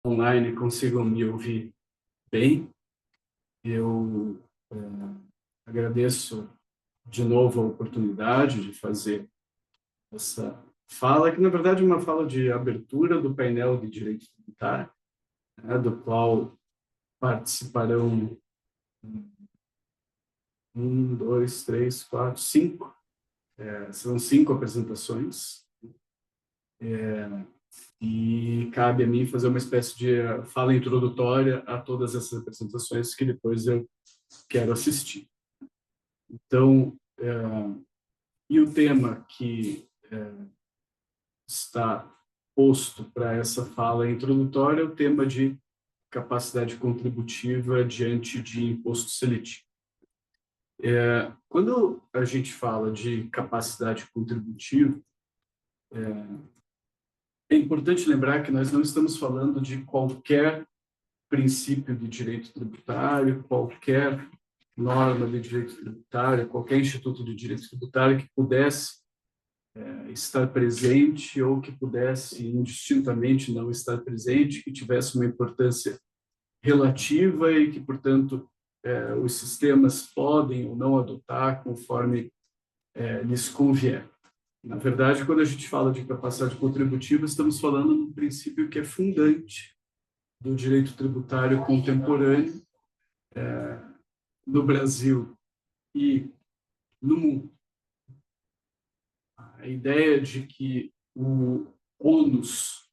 online consigam me ouvir bem. Eu agradeço de novo a oportunidade de fazer essa fala, que na verdade é uma fala de abertura do painel de direito tributário, né, do qual participarão dois, três, quatro, cinco. São cinco apresentações. E cabe a mim fazer uma espécie de fala introdutória a todas essas apresentações que depois eu quero assistir. Então, e o tema que está posto para essa fala introdutória é o tema de capacidade contributiva diante de imposto seletivo. Quando a gente fala de capacidade contributiva, é importante lembrar que nós não estamos falando de qualquer princípio de direito tributário, qualquer norma de direito tributário, qualquer instituto de direito tributário que pudesse estar presente ou que pudesse indistintamente não estar presente, que tivesse uma importância relativa e que, portanto, os sistemas podem ou não adotar conforme lhes convier. Na verdade, quando a gente fala de capacidade contributiva, estamos falando de um princípio que é fundante do direito tributário contemporâneo no Brasil e no mundo. A ideia de que o ônus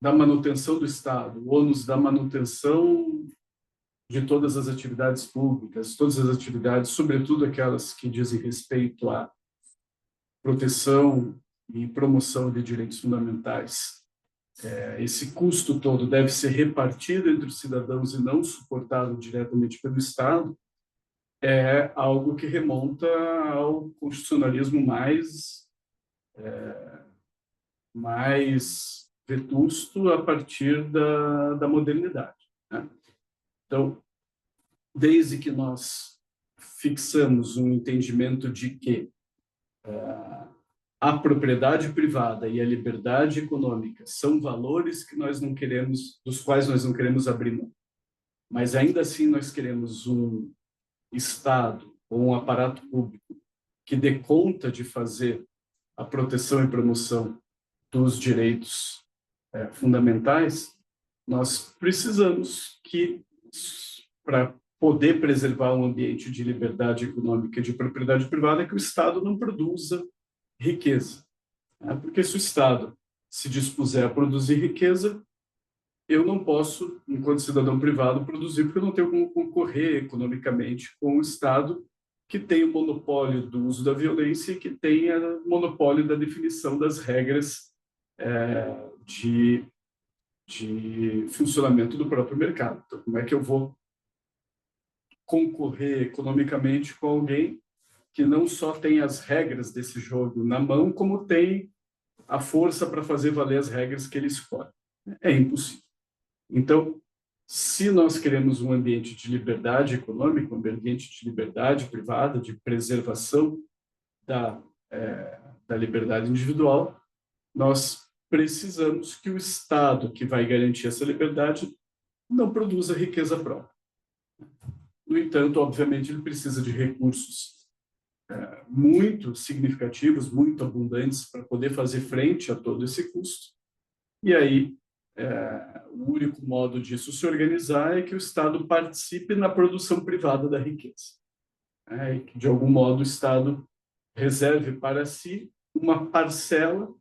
da manutenção do Estado, o ônus da manutenção de todas as atividades públicas, todas as atividades, sobretudo aquelas que dizem respeito à proteção e promoção de direitos fundamentais. Esse custo todo deve ser repartido entre os cidadãos e não suportado diretamente pelo Estado, é algo que remonta ao constitucionalismo mais vetusto a partir da modernidade, né? Então, desde que nós fixamos um entendimento de que a propriedade privada e a liberdade econômica são valores que nós não queremos, dos quais nós não queremos abrir mão, mas ainda assim nós queremos um Estado ou um aparato público que dê conta de fazer a proteção e promoção dos direitos fundamentais. Nós precisamos que, para poder preservar um ambiente de liberdade econômica e de propriedade privada, que o Estado não produza riqueza. Porque se o Estado se dispuser a produzir riqueza, eu não posso, enquanto cidadão privado, produzir, porque eu não tenho como concorrer economicamente com o Estado, que tem o monopólio do uso da violência e que tem o monopólio da definição das regras de funcionamento do próprio mercado. Então, como é que eu vou concorrer economicamente com alguém que não só tem as regras desse jogo na mão, como tem a força para fazer valer as regras que ele escolhe? É impossível. Então, se nós queremos um ambiente de liberdade econômica, um ambiente de liberdade privada, de preservação da liberdade individual, nós precisamos que o Estado que vai garantir essa liberdade não produza riqueza própria. No entanto, obviamente, ele precisa de recursos muito significativos, muito abundantes para poder fazer frente a todo esse custo. E aí, o único modo disso se organizar é que o Estado participe na produção privada da riqueza. E que, de algum modo, o Estado reserve para si uma parcela,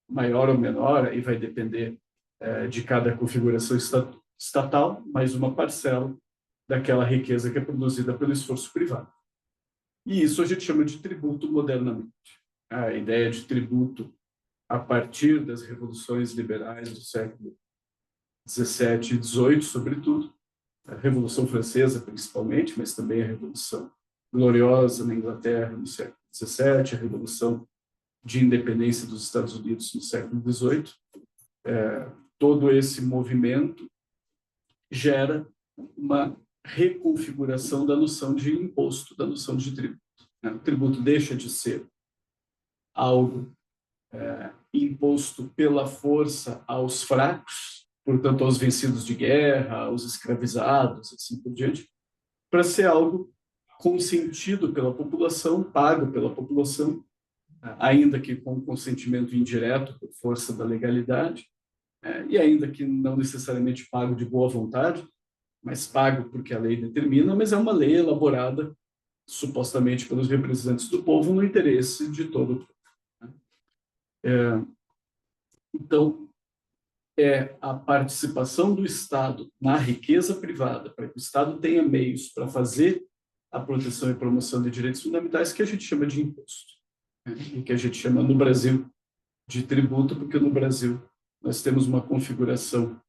maior ou menor, aí vai depender de cada configuração estatal, mas uma parcela daquela riqueza que é produzida pelo esforço privado. E isso a gente chama de tributo modernamente. A ideia de tributo a partir das revoluções liberais do século XVII e XVIII, sobretudo, a Revolução Francesa, principalmente, mas também a Revolução Gloriosa na Inglaterra, no século XVII, a Revolução de Independência dos Estados Unidos no século XVIII. Todo esse movimento gera uma reconfiguração da noção de imposto, da noção de tributo. O tributo deixa de ser algo imposto pela força aos fracos, portanto, aos vencidos de guerra, aos escravizados, assim por diante, para ser algo consentido pela população, pago pela população, ainda que com consentimento indireto, por força da legalidade, e ainda que não necessariamente pago de boa vontade, mas pago porque a lei determina, mas é uma lei elaborada supostamente pelos representantes do povo no interesse de todo o povo. Então, é a participação do Estado na riqueza privada, para que o Estado tenha meios para fazer a proteção e promoção de direitos fundamentais, que a gente chama de imposto, e que a gente chama no Brasil de tributo, porque no Brasil nós temos uma configuração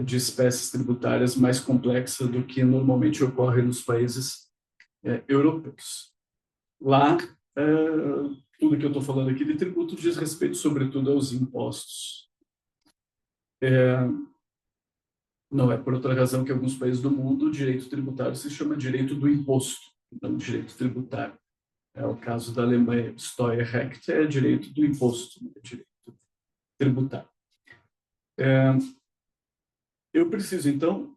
de espécies tributárias mais complexa do que normalmente ocorre nos países europeus. Lá, tudo que eu estou falando aqui de tributo diz respeito, sobretudo, aos impostos. Não é por outra razão que em alguns países do mundo o direito tributário se chama direito do imposto, não direito tributário. É o caso da Alemanha, Steuerrecht é direito do imposto, não é direito tributário. Eu preciso, então,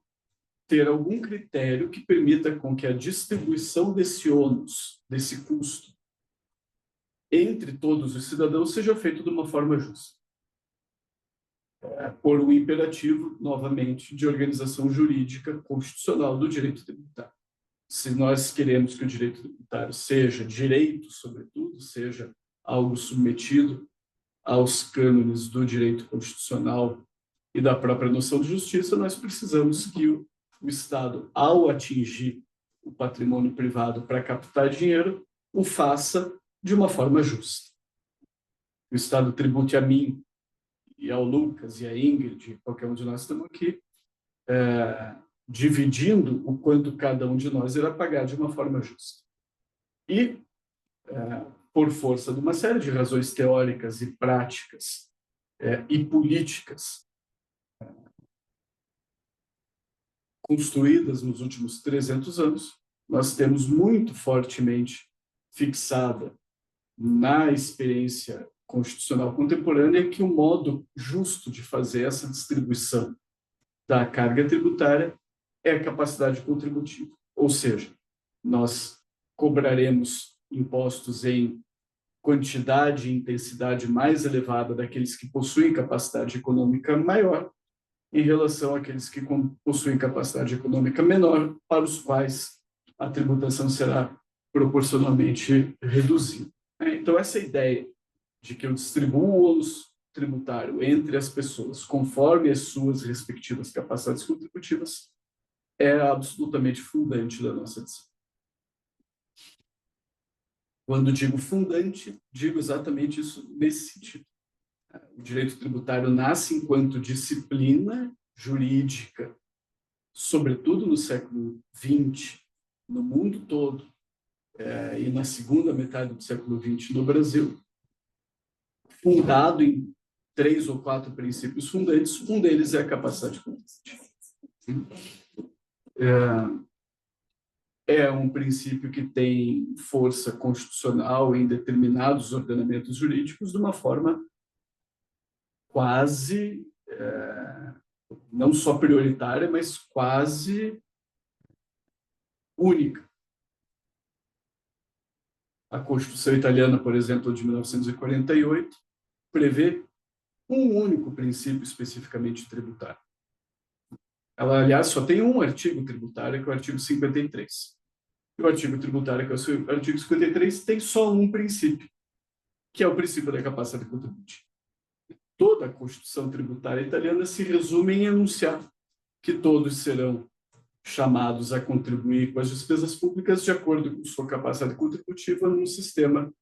ter algum critério que permita com que a distribuição desse ônus, desse custo, entre todos os cidadãos seja feito de uma forma justa. Por um imperativo, novamente, de organização jurídica constitucional do direito tributário. Se nós queremos que o direito tributário seja direito, sobretudo, seja algo submetido aos cânones do direito constitucional e da própria noção de justiça, nós precisamos que o Estado, ao atingir o patrimônio privado para captar dinheiro, o faça de uma forma justa. O Estado tribute a mim e ao Lucas e a Ingrid, qualquer um de nós estamos aqui, dividindo o quanto cada um de nós irá pagar de uma forma justa. E, por força de uma série de razões teóricas e práticas e políticas construídas nos últimos 300 anos, nós temos muito fortemente fixada na experiência constitucional contemporânea que o modo justo de fazer essa distribuição da carga tributária é a capacidade contributiva. Ou seja, nós cobraremos impostos em quantidade e intensidade mais elevada daqueles que possuem capacidade econômica maior em relação àqueles que possuem capacidade econômica menor, para os quais a tributação será proporcionalmente reduzida. Então, essa ideia de que eu distribuo o ônus tributário entre as pessoas conforme as suas respectivas capacidades contributivas é absolutamente fundante da nossa disciplina. Quando digo fundante, digo exatamente isso nesse sentido. O direito tributário nasce enquanto disciplina jurídica, sobretudo no século XX, no mundo todo, e na segunda metade do século XX no Brasil, fundado em 3 ou 4 princípios fundantes, um deles é a capacidade contributiva. É um princípio que tem força constitucional em determinados ordenamentos jurídicos de uma forma quase, não só prioritária, mas quase única. A Constituição italiana, por exemplo, de 1948, prevê um único princípio especificamente tributário. Ela, aliás, só tem um artigo tributário, que é o artigo 53. E o artigo tributário, que é o artigo 53, tem só um princípio, que é o princípio da capacidade contributiva. Toda a Constituição tributária italiana se resume em enunciar que todos serão chamados a contribuir com as despesas públicas de acordo com sua capacidade contributiva num sistema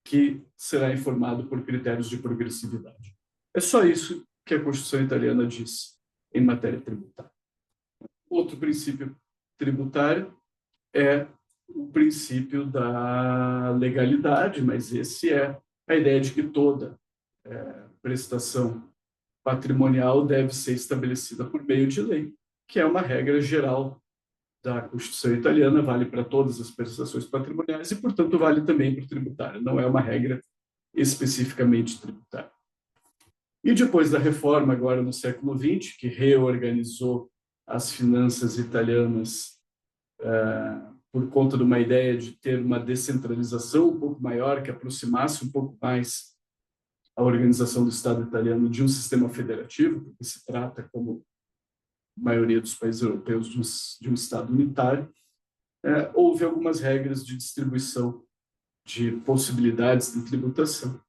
que será informado por critérios de progressividade. É só isso que a Constituição italiana diz em matéria tributária. Outro princípio tributário é o princípio da legalidade, mas esse é a ideia de que toda prestação patrimonial deve ser estabelecida por meio de lei, que é uma regra geral da Constituição italiana, vale para todas as prestações patrimoniais e, portanto, vale também para o tributário. Não é uma regra especificamente tributária. E depois da reforma, agora no século XX, que reorganizou as finanças italianas por conta de uma ideia de ter uma descentralização um pouco maior, que aproximasse um pouco mais a organização do Estado italiano de um sistema federativo, porque se trata, como a maioria dos países europeus, de um Estado unitário, houve algumas regras de distribuição de possibilidades de tributação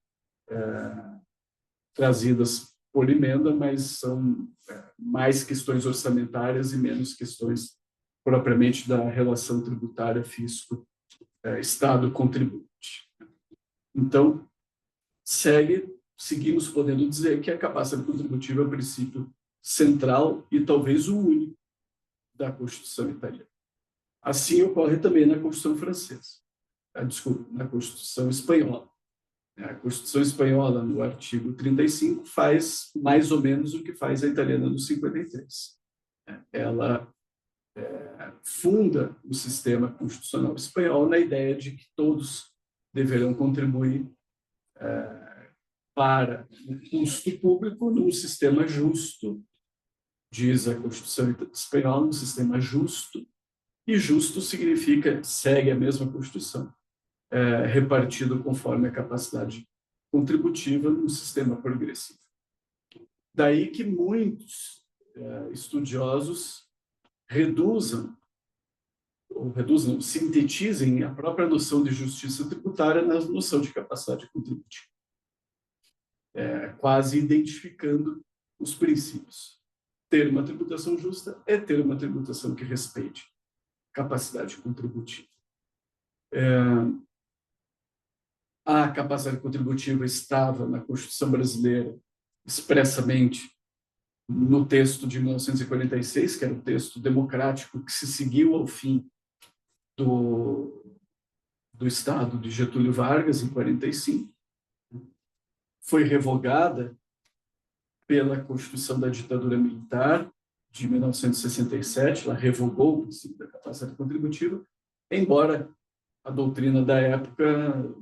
trazidas por emenda, mas são mais questões orçamentárias e menos questões propriamente da relação tributária fisco-Estado-contribuinte. Então, seguimos podendo dizer que a capacidade contributiva é o princípio central e talvez o único da Constituição italiana. Assim ocorre também na Constituição francesa, na Constituição espanhola. A Constituição espanhola, no artigo 35, faz mais ou menos o que faz a italiana no 53. Ela funda o sistema constitucional espanhol na ideia de que todos deverão contribuir para o custo público num sistema justo, diz a Constituição espanhola, um sistema justo, e justo significa, segue a mesma Constituição, repartido conforme a capacidade contributiva num sistema progressivo. Daí que muitos estudiosos sintetizem a própria noção de justiça tributária na noção de capacidade contributiva, quase identificando os princípios. Ter uma tributação justa é ter uma tributação que respeite capacidade contributiva. A capacidade contributiva estava na Constituição brasileira expressamente no texto de 1946, que era o texto democrático que se seguiu ao fim do Estado de Getúlio Vargas, em 45. Foi revogada pela Constituição da ditadura militar de 1967, ela revogou o princípio da capacidade contributiva, embora a doutrina da época,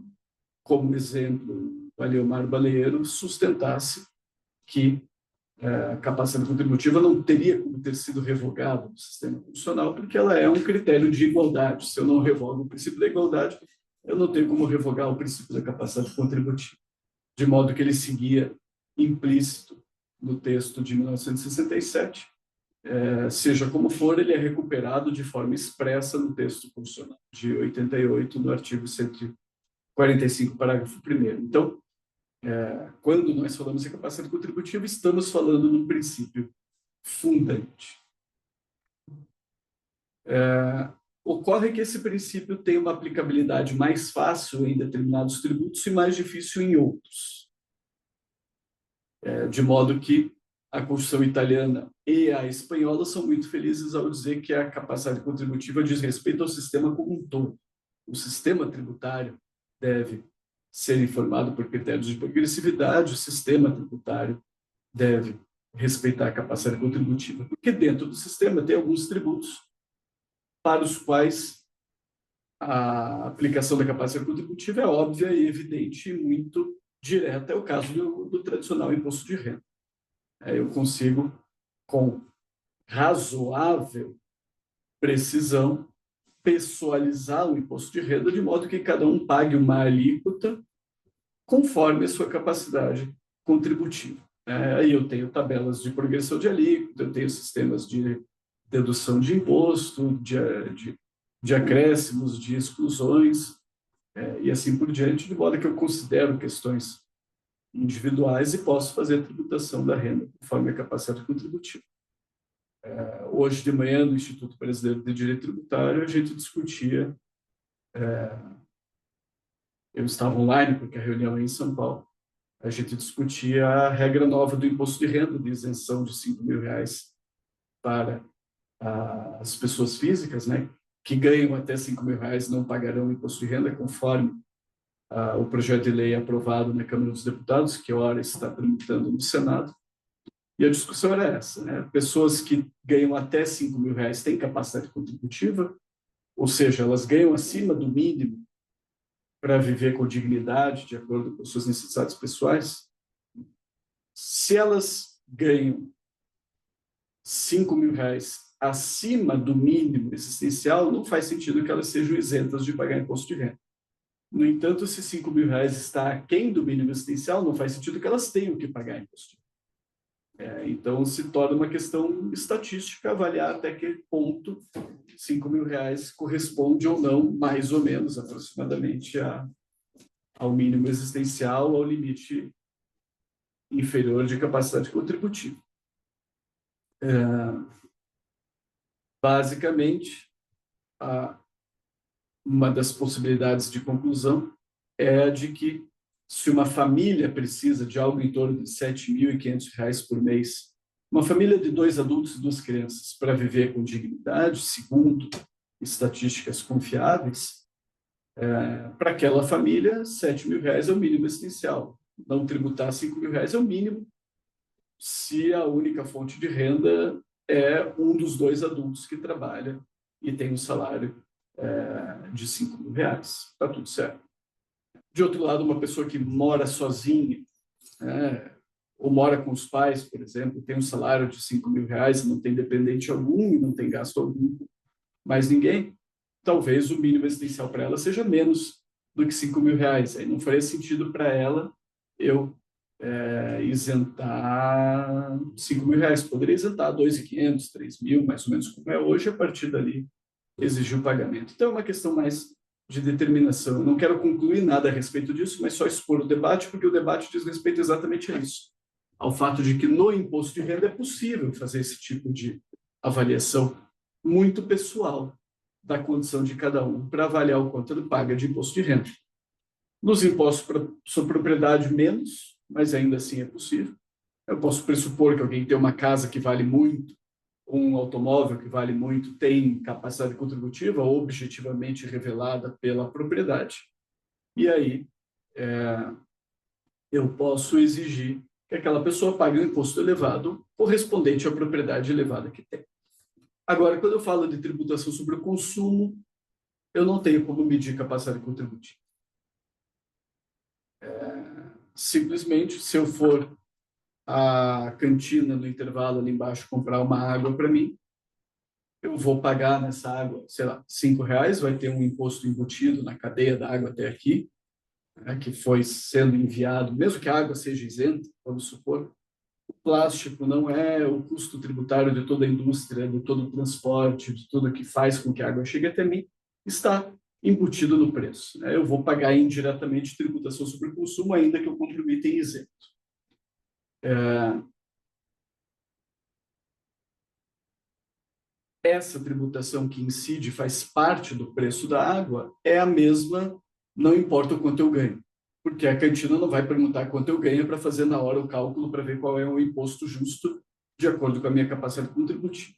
como exemplo, o Aleomar Baleiro sustentasse que a capacidade contributiva não teria como ter sido revogada no sistema constitucional, porque ela é um critério de igualdade. Se eu não revogo o princípio da igualdade, eu não tenho como revogar o princípio da capacidade contributiva. De modo que ele seguia implícito no texto de 1967, seja como for, ele é recuperado de forma expressa no texto constitucional de 88, no artigo 145, parágrafo 1º. Então, quando nós falamos em capacidade contributiva, estamos falando num princípio fundante. Ocorre que esse princípio tem uma aplicabilidade mais fácil em determinados tributos e mais difícil em outros. De modo que a Constituição italiana e a espanhola são muito felizes ao dizer que a capacidade contributiva diz respeito ao sistema como um todo. O sistema tributário deve ser informado por critérios de progressividade, o sistema tributário deve respeitar a capacidade contributiva, porque dentro do sistema tem alguns tributos para os quais a aplicação da capacidade contributiva é óbvia e evidente e muito direta. É o caso do tradicional imposto de renda. Eu consigo, com razoável precisão, pessoalizar o imposto de renda de modo que cada um pague uma alíquota conforme a sua capacidade contributiva. Aí eu tenho tabelas de progressão de alíquota, eu tenho sistemas de dedução de imposto, de acréscimos, de exclusões, e assim por diante, de modo que eu considero questões individuais e posso fazer a tributação da renda conforme a capacidade contributiva. Hoje de manhã, no Instituto Brasileiro de Direito Tributário, a gente discutia, eu estava online porque a reunião é em São Paulo, a gente discutia a regra nova do imposto de renda, de isenção de R$5.000 para as pessoas físicas, né, que ganham até R$5.000 não pagarão imposto de renda, conforme o projeto de lei aprovado na Câmara dos Deputados, que ora está tramitando no Senado. E a discussão era essa, né? Pessoas que ganham até R$5.000 têm capacidade contributiva, ou seja, elas ganham acima do mínimo para viver com dignidade, de acordo com suas necessidades pessoais, se elas ganham R$ 5.000 acima do mínimo existencial, não faz sentido que elas sejam isentas de pagar imposto de renda. No entanto, se R$ 5.000 está aquém do mínimo existencial, não faz sentido que elas tenham que pagar imposto de renda. Então, se torna uma questão estatística avaliar até que ponto R$ 5.000 corresponde ou não, mais ou menos, aproximadamente, ao mínimo existencial, ao limite inferior de capacidade contributiva. Basicamente, uma das possibilidades de conclusão é a de que, se uma família precisa de algo em torno de R$ 7.500 por mês, uma família de 2 adultos e 2 crianças, para viver com dignidade, segundo estatísticas confiáveis, para aquela família, R$ 7.000 é o mínimo essencial. Não tributar R$ 5.000 é o mínimo, se a única fonte de renda é um dos 2 adultos que trabalha e tem um salário de R$ 5.000. Está tudo certo. De outro lado, uma pessoa que mora sozinha, ou mora com os pais, por exemplo, tem um salário de R$ 5.000, não tem dependente algum e não tem gasto algum, mais ninguém, talvez o mínimo existencial para ela seja menos do que R$ 5.000. Aí não faria sentido para ela eu isentar R$ 5.000. Poderia isentar R$ 2.500, R$ 3.000, mais ou menos como é hoje, a partir dali exigir o pagamento. Então, é uma questão mais de determinação. Eu não quero concluir nada a respeito disso, mas só expor o debate, porque o debate diz respeito exatamente a isso, ao fato de que no imposto de renda é possível fazer esse tipo de avaliação muito pessoal da condição de cada um para avaliar o quanto ele paga de imposto de renda. Nos impostos sobre propriedade, menos, mas ainda assim é possível. Eu posso pressupor que alguém tem uma casa que vale muito, um automóvel que vale muito, tem capacidade contributiva objetivamente revelada pela propriedade. E aí eu posso exigir que aquela pessoa pague um imposto elevado correspondente à propriedade elevada que tem. Agora, quando eu falo de tributação sobre o consumo, eu não tenho como medir capacidade contributiva. Simplesmente, se eu for à cantina no intervalo ali embaixo comprar uma água para mim, eu vou pagar nessa água, sei lá, R$ 5, vai ter um imposto embutido na cadeia da água até aqui, que foi sendo enviado, mesmo que a água seja isenta, vamos supor. O plástico não é o custo tributário de toda a indústria, de todo o transporte, de tudo que faz com que a água chegue até mim, está embutido no preço. Eu vou pagar indiretamente tributação sobre o consumo, ainda que eu compre um item isento. Essa tributação que incide, faz parte do preço da água, é a mesma, não importa o quanto eu ganho. Porque a cantina não vai perguntar quanto eu ganho para fazer na hora o cálculo para ver qual é o imposto justo de acordo com a minha capacidade contributiva.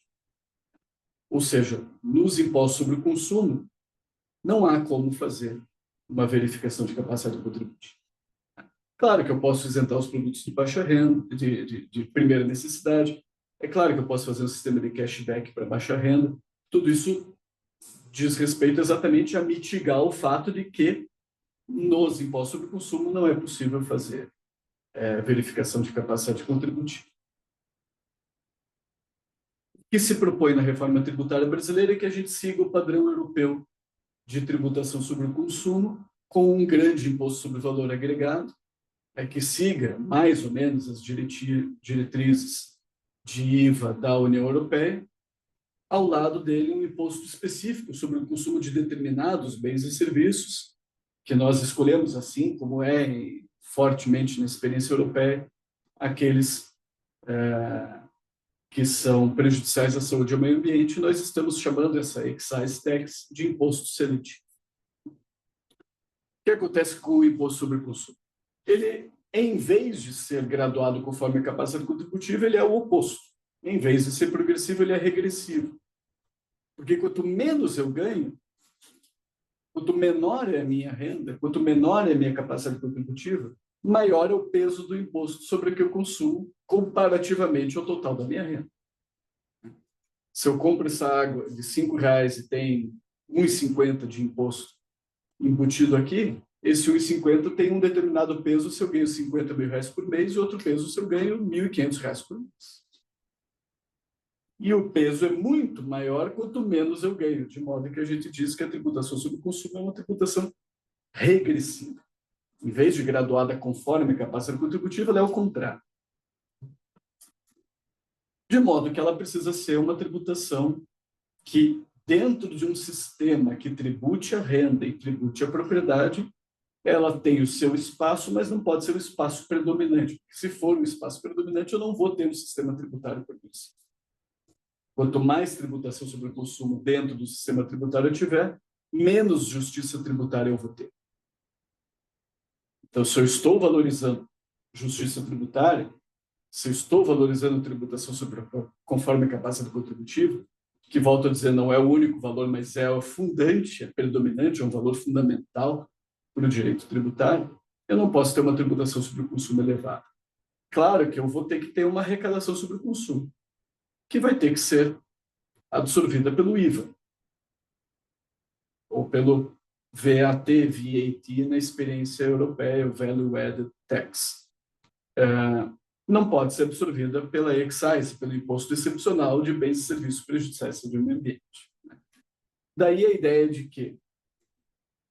Ou seja, nos impostos sobre o consumo, não há como fazer uma verificação de capacidade contributiva. Claro que eu posso isentar os produtos de baixa renda, de primeira necessidade. É claro que eu posso fazer um sistema de cashback para baixa renda. Tudo isso diz respeito exatamente a mitigar o fato de que nos impostos sobre o consumo não é possível fazer verificação de capacidade contributiva. O que se propõe na reforma tributária brasileira é que a gente siga o padrão europeu de tributação sobre o consumo, com um grande imposto sobre valor agregado, que siga mais ou menos as diretrizes de IVA da União Europeia, ao lado dele um imposto específico sobre o consumo de determinados bens e serviços, que nós escolhemos assim, como é fortemente na experiência europeia, aqueles que são prejudiciais à saúde e ao meio ambiente, nós estamos chamando essa excise tax de imposto seletivo. O que acontece com o imposto sobre o consumo? Ele, em vez de ser graduado conforme a capacidade contributiva, ele é o oposto. Em vez de ser progressivo, ele é regressivo. Porque quanto menos eu ganho, quanto menor é a minha renda, quanto menor é a minha capacidade contributiva, maior é o peso do imposto sobre o que eu consumo comparativamente ao total da minha renda. Se eu compro essa água de R$ 5 e tem R$ 1,50 de imposto embutido aqui, esse 1,50 tem um determinado peso se eu ganho 50 mil reais por mês e outro peso se eu ganho 1.500 reais por mês. E o peso é muito maior quanto menos eu ganho, de modo que a gente diz que a tributação sobre o consumo é uma tributação regressiva. Em vez de graduada conforme a capacidade contributiva, ela é o contrário. De modo que ela precisa ser uma tributação que, dentro de um sistema que tribute a renda e tribute a propriedade, ela tem o seu espaço, mas não pode ser o espaço predominante. Se for o espaço predominante, eu não vou ter um sistema tributário progressivo. Quanto mais tributação sobre o consumo dentro do sistema tributário eu tiver, menos justiça tributária eu vou ter. Então, se eu estou valorizando justiça tributária, se eu estou valorizando tributação sobre conforme a capacidade contributiva, que, volto a dizer, não é o único valor, mas é o fundante, é predominante, é um valor fundamental para o direito tributário, eu não posso ter uma tributação sobre o consumo elevada. Claro que eu vou ter que ter uma arrecadação sobre o consumo, que vai ter que ser absorvida pelo IVA, ou pelo VAT na experiência europeia, o Value Added Tax. Não pode ser absorvida pela excise, pelo imposto excepcional de bens e serviços prejudiciais ao meio ambiente. Daí a ideia de que,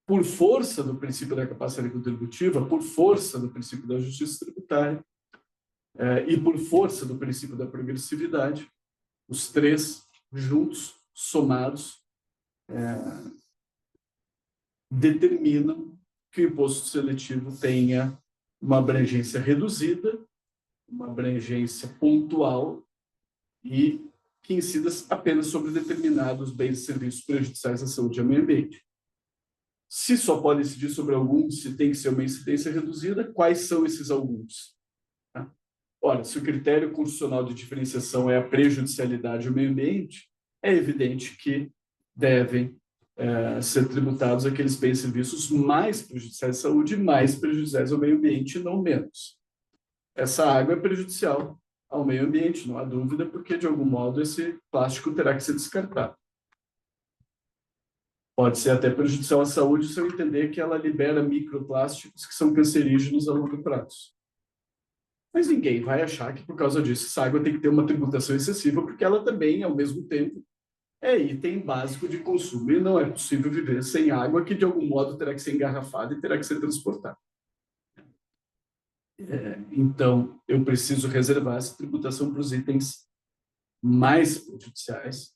por força do princípio da capacidade contributiva, por força do princípio da justiça tributária e por força do princípio da progressividade, os três juntos, somados, determinam que o imposto seletivo tenha uma abrangência reduzida, uma abrangência pontual e que incida apenas sobre determinados bens e serviços prejudiciais à saúde e ao meio ambiente. Se só pode incidir sobre alguns, se tem que ser uma incidência reduzida, quais são esses alguns? Ora, se o critério constitucional de diferenciação é a prejudicialidade ao meio ambiente, é evidente que devem ser tributados aqueles bens e serviços mais prejudiciais à saúde e mais prejudiciais ao meio ambiente, não menos. Essa água é prejudicial ao meio ambiente, não há dúvida, porque, de algum modo, esse plástico terá que ser descartado. Pode ser até prejudicial à saúde se eu entender que ela libera microplásticos que são cancerígenos a longo prazo. Mas ninguém vai achar que, por causa disso, essa água tem que ter uma tributação excessiva, porque ela também, ao mesmo tempo, é item básico de consumo. E não é possível viver sem água, que, de algum modo, terá que ser engarrafada e terá que ser transportada. Então, eu preciso reservar essa tributação para os itens mais prejudiciais,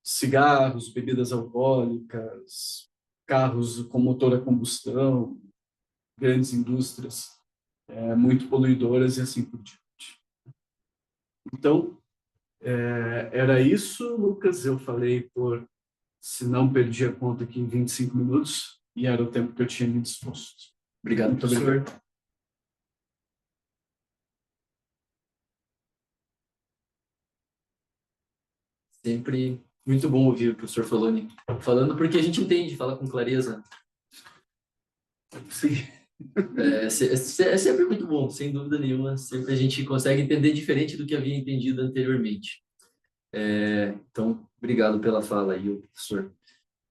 cigarros, bebidas alcoólicas, carros com motor a combustão, grandes indústrias muito poluidoras e assim por diante. Então, era isso, Lucas. Eu falei se não perdi a conta aqui, em 25 minutos, e era o tempo que eu tinha me disposto. Obrigado, Muito professor. obrigado. Sempre muito bom ouvir o professor falando porque a gente entende, fala com clareza. Sim. É sempre muito bom, sem dúvida nenhuma. Sempre a gente consegue entender diferente do que havia entendido anteriormente. Então, obrigado pela fala aí, professor.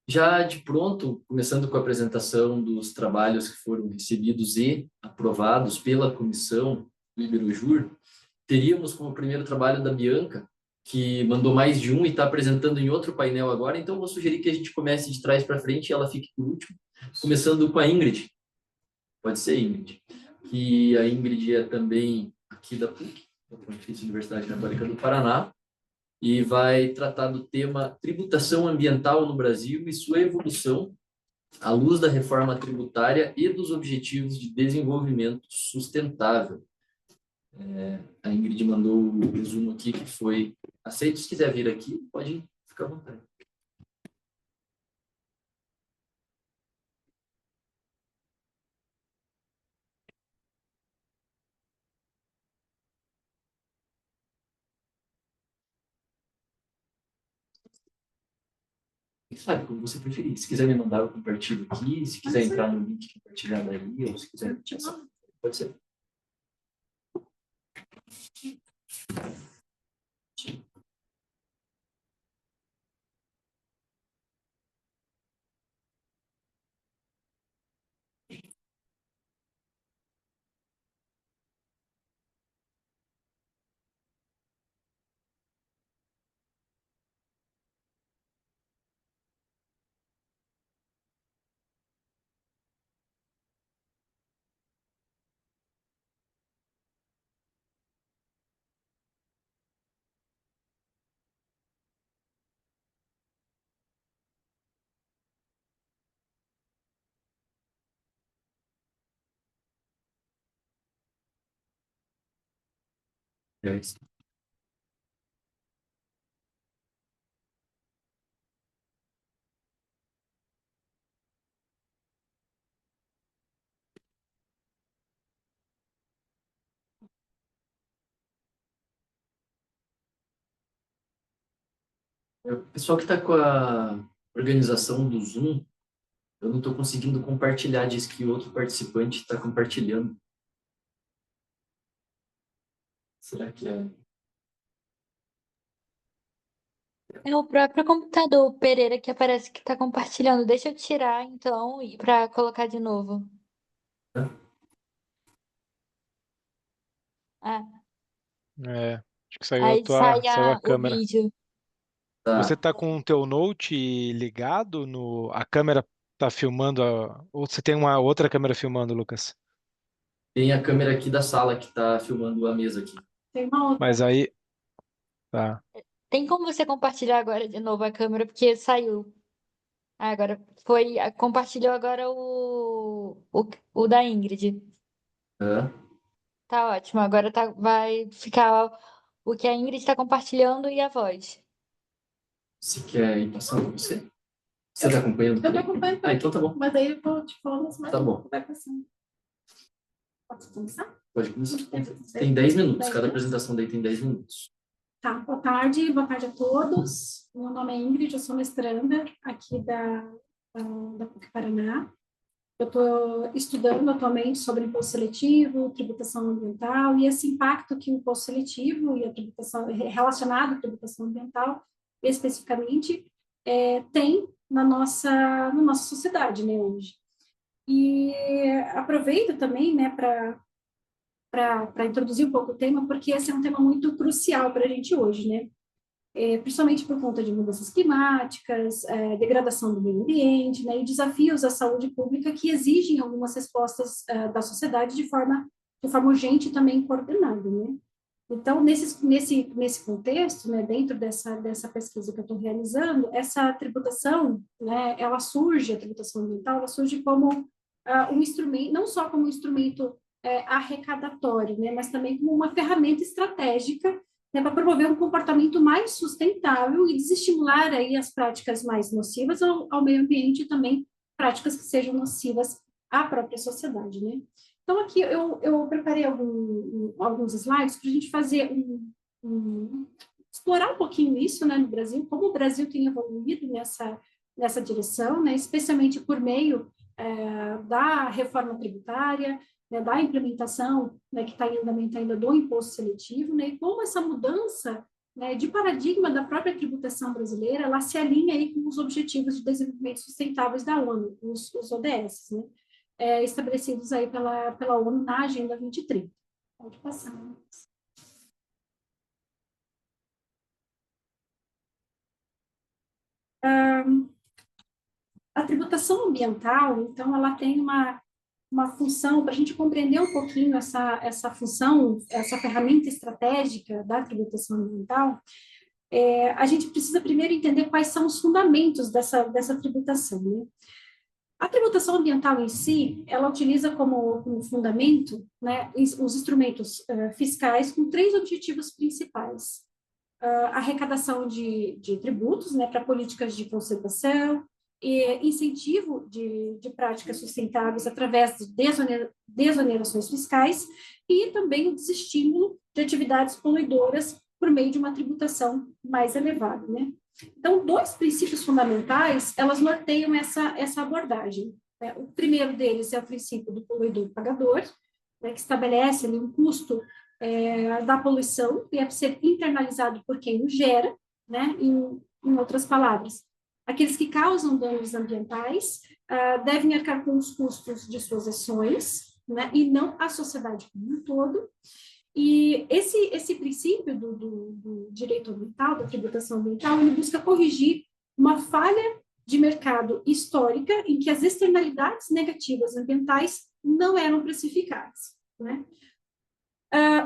Já de pronto, começando com a apresentação dos trabalhos que foram recebidos e aprovados pela comissão do Iberojur, teríamos como primeiro trabalho da Bianca, que mandou mais de um e está apresentando em outro painel agora, então vou sugerir que a gente comece de trás para frente e ela fique por último, começando com a Ingrid. Pode ser, Ingrid. Que a Ingrid é também aqui da PUC, da Pontifícia Universidade Católica do Paraná, e vai tratar do tema tributação ambiental no Brasil e sua evolução à luz da reforma tributária e dos objetivos de desenvolvimento sustentável. A Ingrid mandou o resumo aqui que foi aceito. Se quiser vir aqui, pode ficar à vontade. Sabe, como você preferir. Se quiser me mandar, eu compartilho aqui. Se quiser entrar no link, compartilhar daí. Ou se quiser, pode ser. O pessoal que está com a organização do Zoom, eu não estou conseguindo compartilhar, diz que outro participante está compartilhando. Será que é? É o próprio computador Pereira que aparece que está compartilhando. Deixa eu tirar, então, para colocar de novo. Ah, É, acho que saiu aí sai saiu a o câmera. vídeo. Você Tá. tá com o teu Note ligado a câmera tá filmando ou você tem uma outra câmera filmando, Lucas? Tem a câmera aqui da sala que está filmando a mesa aqui. Tem uma outra. Mas aí, tá. Tem como você compartilhar agora de novo a câmera, porque saiu. Ah, agora foi. Compartilhou agora o da Ingrid. Hã? Tá ótimo. Agora vai ficar o que a Ingrid está compartilhando e a voz. Você quer ir passando para você? Você está acompanhando? Eu tô acompanhando. Ah, então tá bom. Mas aí eu vou te falando as mais. Tá bom. Vai passando. Posso começar? Pode começar. Tem 10 minutos. Cada apresentação daí tem 10 minutos. Tá, boa tarde a todos. Meu nome é Ingrid, eu sou mestranda aqui da PUC Paraná. Eu estou estudando atualmente sobre imposto seletivo, tributação ambiental e esse impacto que o imposto seletivo e a tributação relacionado à tributação ambiental, especificamente, tem na nossa sociedade, né, hoje. E aproveito também, né, para introduzir um pouco o tema, porque esse é um tema muito crucial para a gente hoje, né? Principalmente por conta de mudanças climáticas, degradação do meio ambiente, né, e desafios à saúde pública que exigem algumas respostas da sociedade de forma urgente e também coordenada, né? Então, nesse contexto, né, dentro dessa pesquisa que eu estou realizando, essa tributação, né, a tributação ambiental, ela surge como um instrumento, não só como um instrumento arrecadatório, né, mas também como uma ferramenta estratégica, né, para promover um comportamento mais sustentável e desestimular aí as práticas mais nocivas ao meio ambiente e também práticas que sejam nocivas à própria sociedade, né? Então, aqui eu preparei alguns slides para a gente fazer explorar um pouquinho isso, né, no Brasil, como o Brasil tem evoluído nessa direção, né, especialmente por meio da reforma tributária, né, da implementação, né, que está em andamento ainda do imposto seletivo, né, e como essa mudança, né, de paradigma da própria tributação brasileira, ela se alinha aí com os Objetivos de Desenvolvimento Sustentáveis da ONU, os ODS, né, estabelecidos aí pela ONU na Agenda 2030. Pode passar. A tributação ambiental, então, ela tem uma função, para a gente compreender um pouquinho essa função, essa ferramenta estratégica da tributação ambiental, a gente precisa primeiro entender quais são os fundamentos dessa tributação, né? A tributação ambiental em si, ela utiliza como fundamento, né, os instrumentos fiscais com 3 objetivos principais. Arrecadação de tributos, né, para políticas de conservação, e incentivo de práticas sustentáveis através de desonerações fiscais e também o desestímulo de atividades poluidoras por meio de uma tributação mais elevada, né? Então, 2 princípios fundamentais, elas norteiam essa abordagem, né? O primeiro deles é o princípio do poluidor-pagador, né, que estabelece ali um custo da poluição que deve ser internalizado por quem o gera, né? Em outras palavras, aqueles que causam danos ambientais devem arcar com os custos de suas ações, né? E não a sociedade como um todo. E esse princípio do direito ambiental, da tributação ambiental, ele busca corrigir uma falha de mercado histórica em que as externalidades negativas ambientais não eram precificadas, né?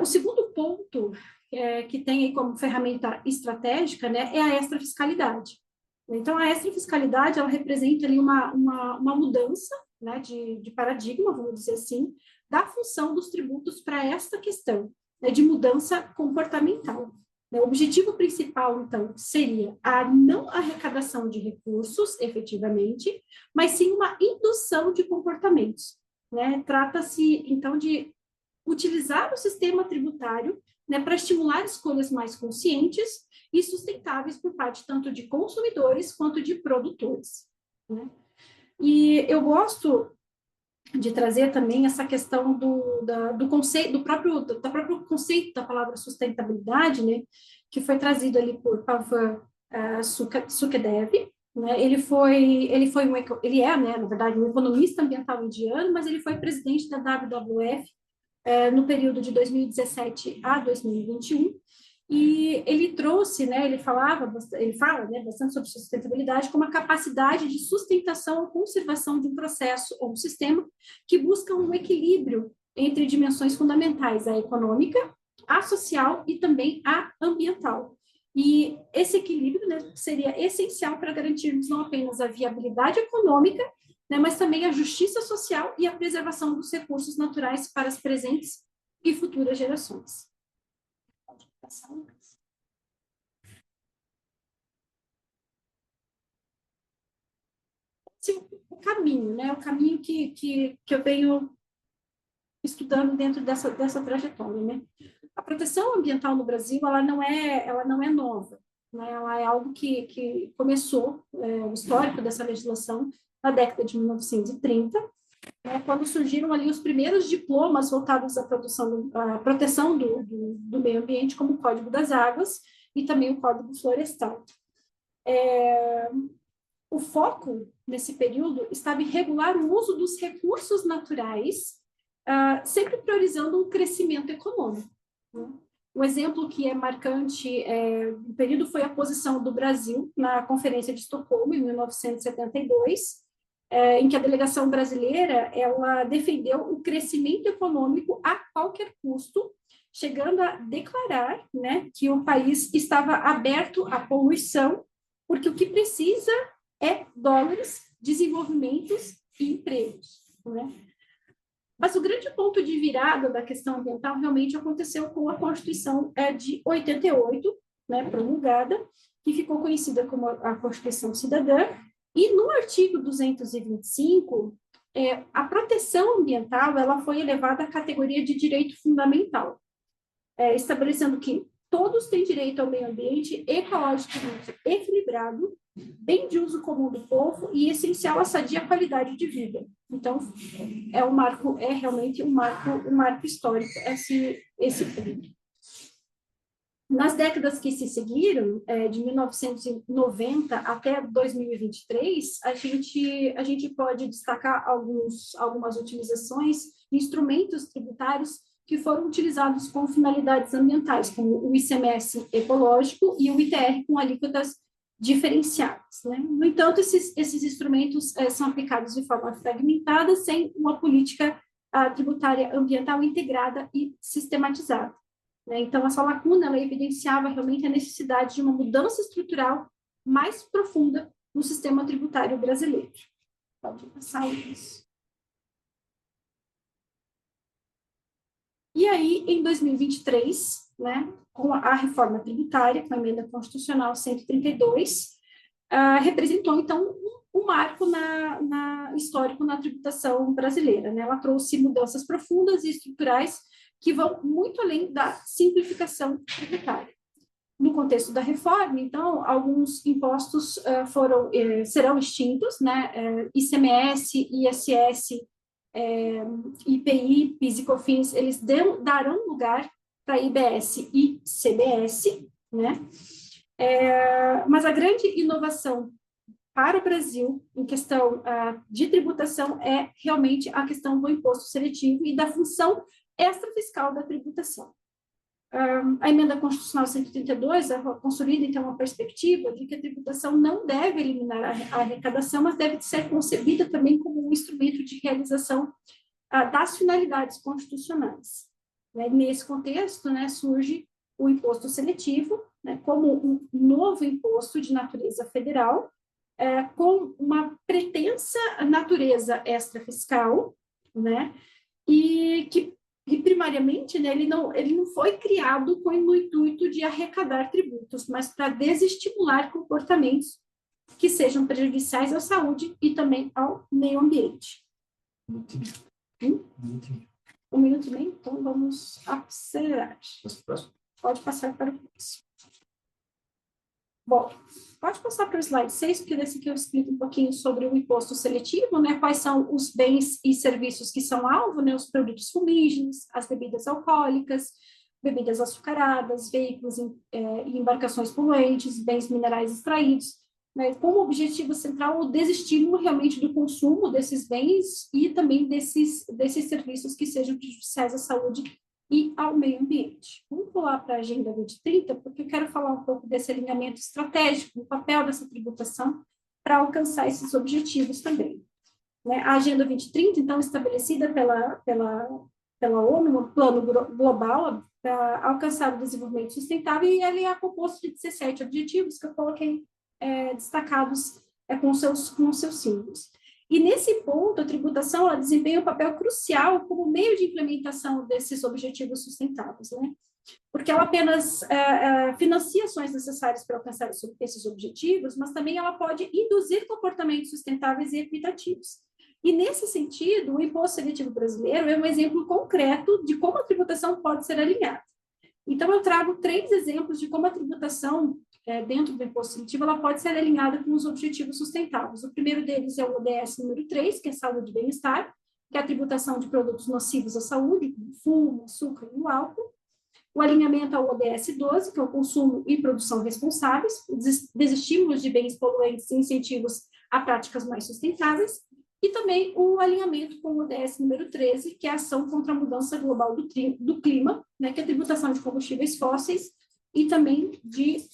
O segundo ponto que tem aí como ferramenta estratégica, né, é a extrafiscalidade. Então, a extrafiscalidade, ela representa ali uma mudança, né, de paradigma, vamos dizer assim, da função dos tributos para esta questão, né, de mudança comportamental. O objetivo principal, então, seria a não arrecadação de recursos, efetivamente, mas sim uma indução de comportamentos, né? Trata-se, então, de utilizar o sistema tributário, né, para estimular escolhas mais conscientes e sustentáveis por parte tanto de consumidores quanto de produtores, né? E eu gosto de trazer também essa questão do conceito, do próprio conceito da palavra sustentabilidade, né, que foi trazido ali por Pavan Sukhdev, né? Ele é, né, na verdade, um economista ambiental indiano, mas ele foi presidente da WWF no período de 2017 a 2021, e ele trouxe, né, ele fala, né, bastante sobre sustentabilidade como a capacidade de sustentação ou conservação de um processo ou um sistema que busca um equilíbrio entre dimensões fundamentais, a econômica, a social e também a ambiental. E esse equilíbrio, né, seria essencial para garantirmos não apenas a viabilidade econômica, né, mas também a justiça social e a preservação dos recursos naturais para as presentes e futuras gerações. Pode passar, Lucas. Sim, o caminho, né? O caminho que eu venho estudando dentro dessa trajetória, né? A proteção ambiental no Brasil, ela não é nova, né? Ela é algo que começou, o histórico dessa legislação na década de 1930, né, quando surgiram ali os primeiros diplomas voltados à proteção do meio ambiente, como o Código das Águas e também o Código Florestal. O foco, nesse período, estava em regular o uso dos recursos naturais, sempre priorizando um crescimento econômico, né? Um exemplo que é marcante do período foi a posição do Brasil na Conferência de Estocolmo, em 1972, em que a delegação brasileira ela defendeu o crescimento econômico a qualquer custo, chegando a declarar, né, que o país estava aberto à poluição, porque o que precisa é dólares, desenvolvimentos e empregos, né? Mas o grande ponto de virada da questão ambiental realmente aconteceu com a Constituição de 88, né, promulgada, que ficou conhecida como a Constituição Cidadã, e no artigo 225, a proteção ambiental ela foi elevada à categoria de direito fundamental, estabelecendo que todos têm direito ao meio ambiente ecologicamente equilibrado, bem de uso comum do povo e essencial à sadia qualidade de vida. Então, é realmente um marco histórico esse ponto. Nas décadas que se seguiram, de 1990 até 2023, a gente pode destacar algumas utilizações, instrumentos tributários que foram utilizados com finalidades ambientais, como o ICMS ecológico e o ITR com alíquotas diferenciadas, né? No entanto, esses instrumentos são aplicados de forma fragmentada, sem uma política tributária ambiental integrada e sistematizada, né? Então, essa lacuna ela evidenciava realmente a necessidade de uma mudança estrutural mais profunda no sistema tributário brasileiro. Pode passar isso. E aí, em 2023, né, com a reforma tributária, com a emenda constitucional 132, representou, então, um marco histórico na tributação brasileira, né? Ela trouxe mudanças profundas e estruturais que vão muito além da simplificação tributária. No contexto da reforma, então, alguns impostos serão extintos, né? ICMS, ISS, IPI, PIS e COFINS, eles darão lugar para IBS e CBS, né? Mas a grande inovação para o Brasil, em questão de tributação, é realmente a questão do imposto seletivo e da função extrafiscal da tributação. A emenda constitucional 132 consolida, então, uma perspectiva de que a tributação não deve eliminar a arrecadação, mas deve ser concebida também como um instrumento de realização das finalidades constitucionais. Nesse contexto, né, surge o imposto seletivo, né, como um novo imposto de natureza federal, com uma pretensa natureza extrafiscal, né, e que E, primariamente, né, ele não foi criado com o intuito de arrecadar tributos, mas para desestimular comportamentos que sejam prejudiciais à saúde e também ao meio ambiente. Muito, muito. 1 minuto e meio, então vamos acelerar. Próximo. Pode passar para o próximo. Bom, pode passar para o slide 6, porque nesse aqui eu explico um pouquinho sobre o imposto seletivo, né? Quais são os bens e serviços que são alvo, né? Os produtos fumígeros, as bebidas alcoólicas, bebidas açucaradas, veículos e embarcações poluentes, bens minerais extraídos, né? Com o objetivo central o desestímulo realmente do consumo desses bens e também desses serviços que sejam prejudiciais à saúde e ao meio ambiente. Vamos pular para a Agenda 2030, porque eu quero falar um pouco desse alinhamento estratégico, do papel dessa tributação para alcançar esses objetivos também. Né? A Agenda 2030, então, estabelecida pela ONU, no plano global para alcançar o desenvolvimento sustentável, e ele é composto de 17 objetivos que eu coloquei destacados com seus símbolos. E nesse ponto, a tributação ela desempenha um papel crucial como meio de implementação desses objetivos sustentáveis, né? Porque ela apenas financia ações necessárias para alcançar esses objetivos, mas também ela pode induzir comportamentos sustentáveis e equitativos. E, nesse sentido, o imposto seletivo brasileiro é um exemplo concreto de como a tributação pode ser alinhada. Então, eu trago 3 exemplos de como a tributação dentro do imposto seletivo, ela pode ser alinhada com os objetivos sustentáveis. O primeiro deles é o ODS número 3, que é saúde e bem-estar, que é a tributação de produtos nocivos à saúde, como fumo, açúcar e o álcool. O alinhamento ao ODS 12, que é o consumo e produção responsáveis, desestímulos de bens poluentes e incentivos a práticas mais sustentáveis. E também o alinhamento com o ODS número 13, que é a ação contra a mudança global do clima, né, que é a tributação de combustíveis fósseis e também de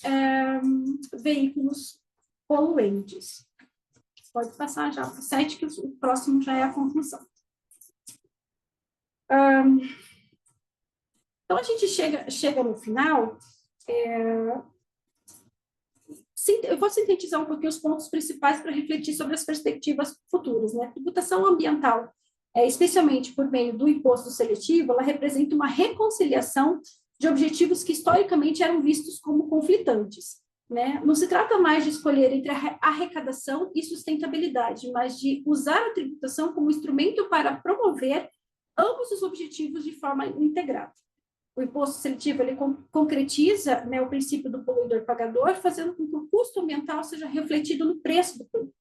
veículos poluentes. Pode passar já para o 7, que o próximo já é a conclusão. Então, a gente chega no final. Eu vou sintetizar um pouquinho os pontos principais para refletir sobre as perspectivas futuras, né? A tributação ambiental, especialmente por meio do imposto seletivo, ela representa uma reconciliação de objetivos que historicamente eram vistos como conflitantes, né? Não se trata mais de escolher entre arrecadação e sustentabilidade, mas de usar a tributação como instrumento para promover ambos os objetivos de forma integrada. O imposto seletivo ele concretiza, né, o princípio do poluidor-pagador, fazendo com que o custo ambiental seja refletido no preço do produto.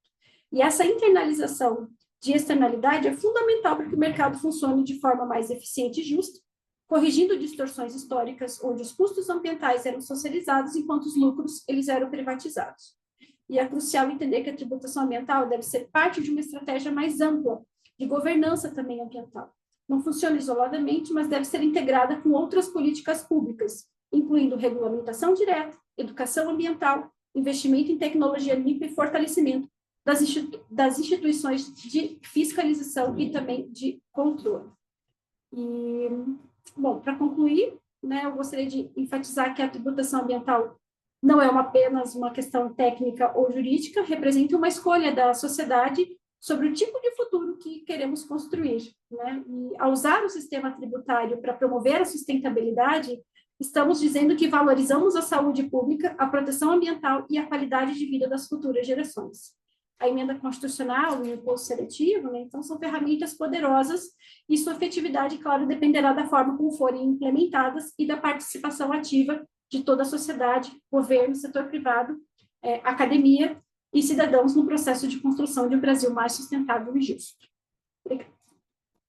E essa internalização de externalidade é fundamental para que o mercado funcione de forma mais eficiente e justa, corrigindo distorções históricas onde os custos ambientais eram socializados enquanto os lucros eles eram privatizados. E é crucial entender que a tributação ambiental deve ser parte de uma estratégia mais ampla de governança também ambiental. Não funciona isoladamente, mas deve ser integrada com outras políticas públicas, incluindo regulamentação direta, educação ambiental, investimento em tecnologia limpa e fortalecimento das instituições de fiscalização e também de controle. E, bom, para concluir, né, eu gostaria de enfatizar que a tributação ambiental não é apenas uma questão técnica ou jurídica, representa uma escolha da sociedade sobre o tipo de futuro que queremos construir, né? E ao usar o sistema tributário para promover a sustentabilidade, estamos dizendo que valorizamos a saúde pública, a proteção ambiental e a qualidade de vida das futuras gerações. A emenda constitucional e o imposto seletivo, né, então, são ferramentas poderosas e sua efetividade, claro, dependerá da forma como forem implementadas e da participação ativa de toda a sociedade, governo, setor privado, academia e cidadãos no processo de construção de um Brasil mais sustentável e justo.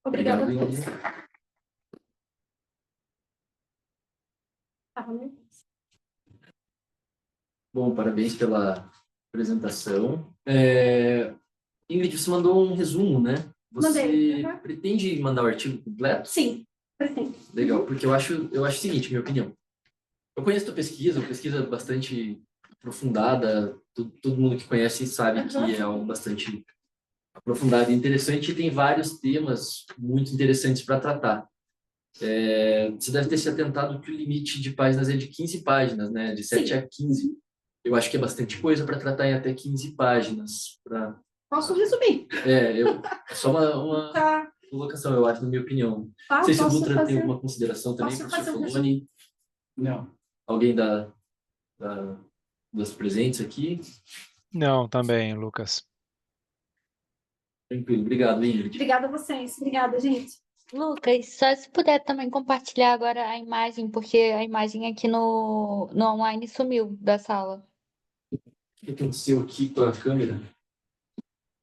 Obrigada. Obrigado. Bom, parabéns pela apresentação. Ingrid, você mandou um resumo, né? Você pretende mandar o artigo completo? Sim, pretendo. Legal, porque eu acho o seguinte, minha opinião. Eu conheço a tua pesquisa bastante aprofundada, todo mundo que conhece sabe que é algo bastante aprofundado e interessante, e tem vários temas muito interessantes para tratar. Você deve ter se atentado que o limite de páginas é de 15 páginas, né? De 7 a 15. Eu acho que é bastante coisa para tratar em até 15 páginas. Posso resumir? Só uma... colocação, eu acho, na minha opinião. Não Tá, sei se o posso Dutra tem fazer, alguma consideração também, posso professor fazer um Foloni, Não. alguém das presentes aqui. Não, também, Lucas. Tranquilo, obrigado, Ingrid. Obrigada a vocês. Obrigada, gente. Lucas, só se puder também compartilhar agora a imagem, porque a imagem aqui no online sumiu da sala. O que aconteceu aqui com a câmera?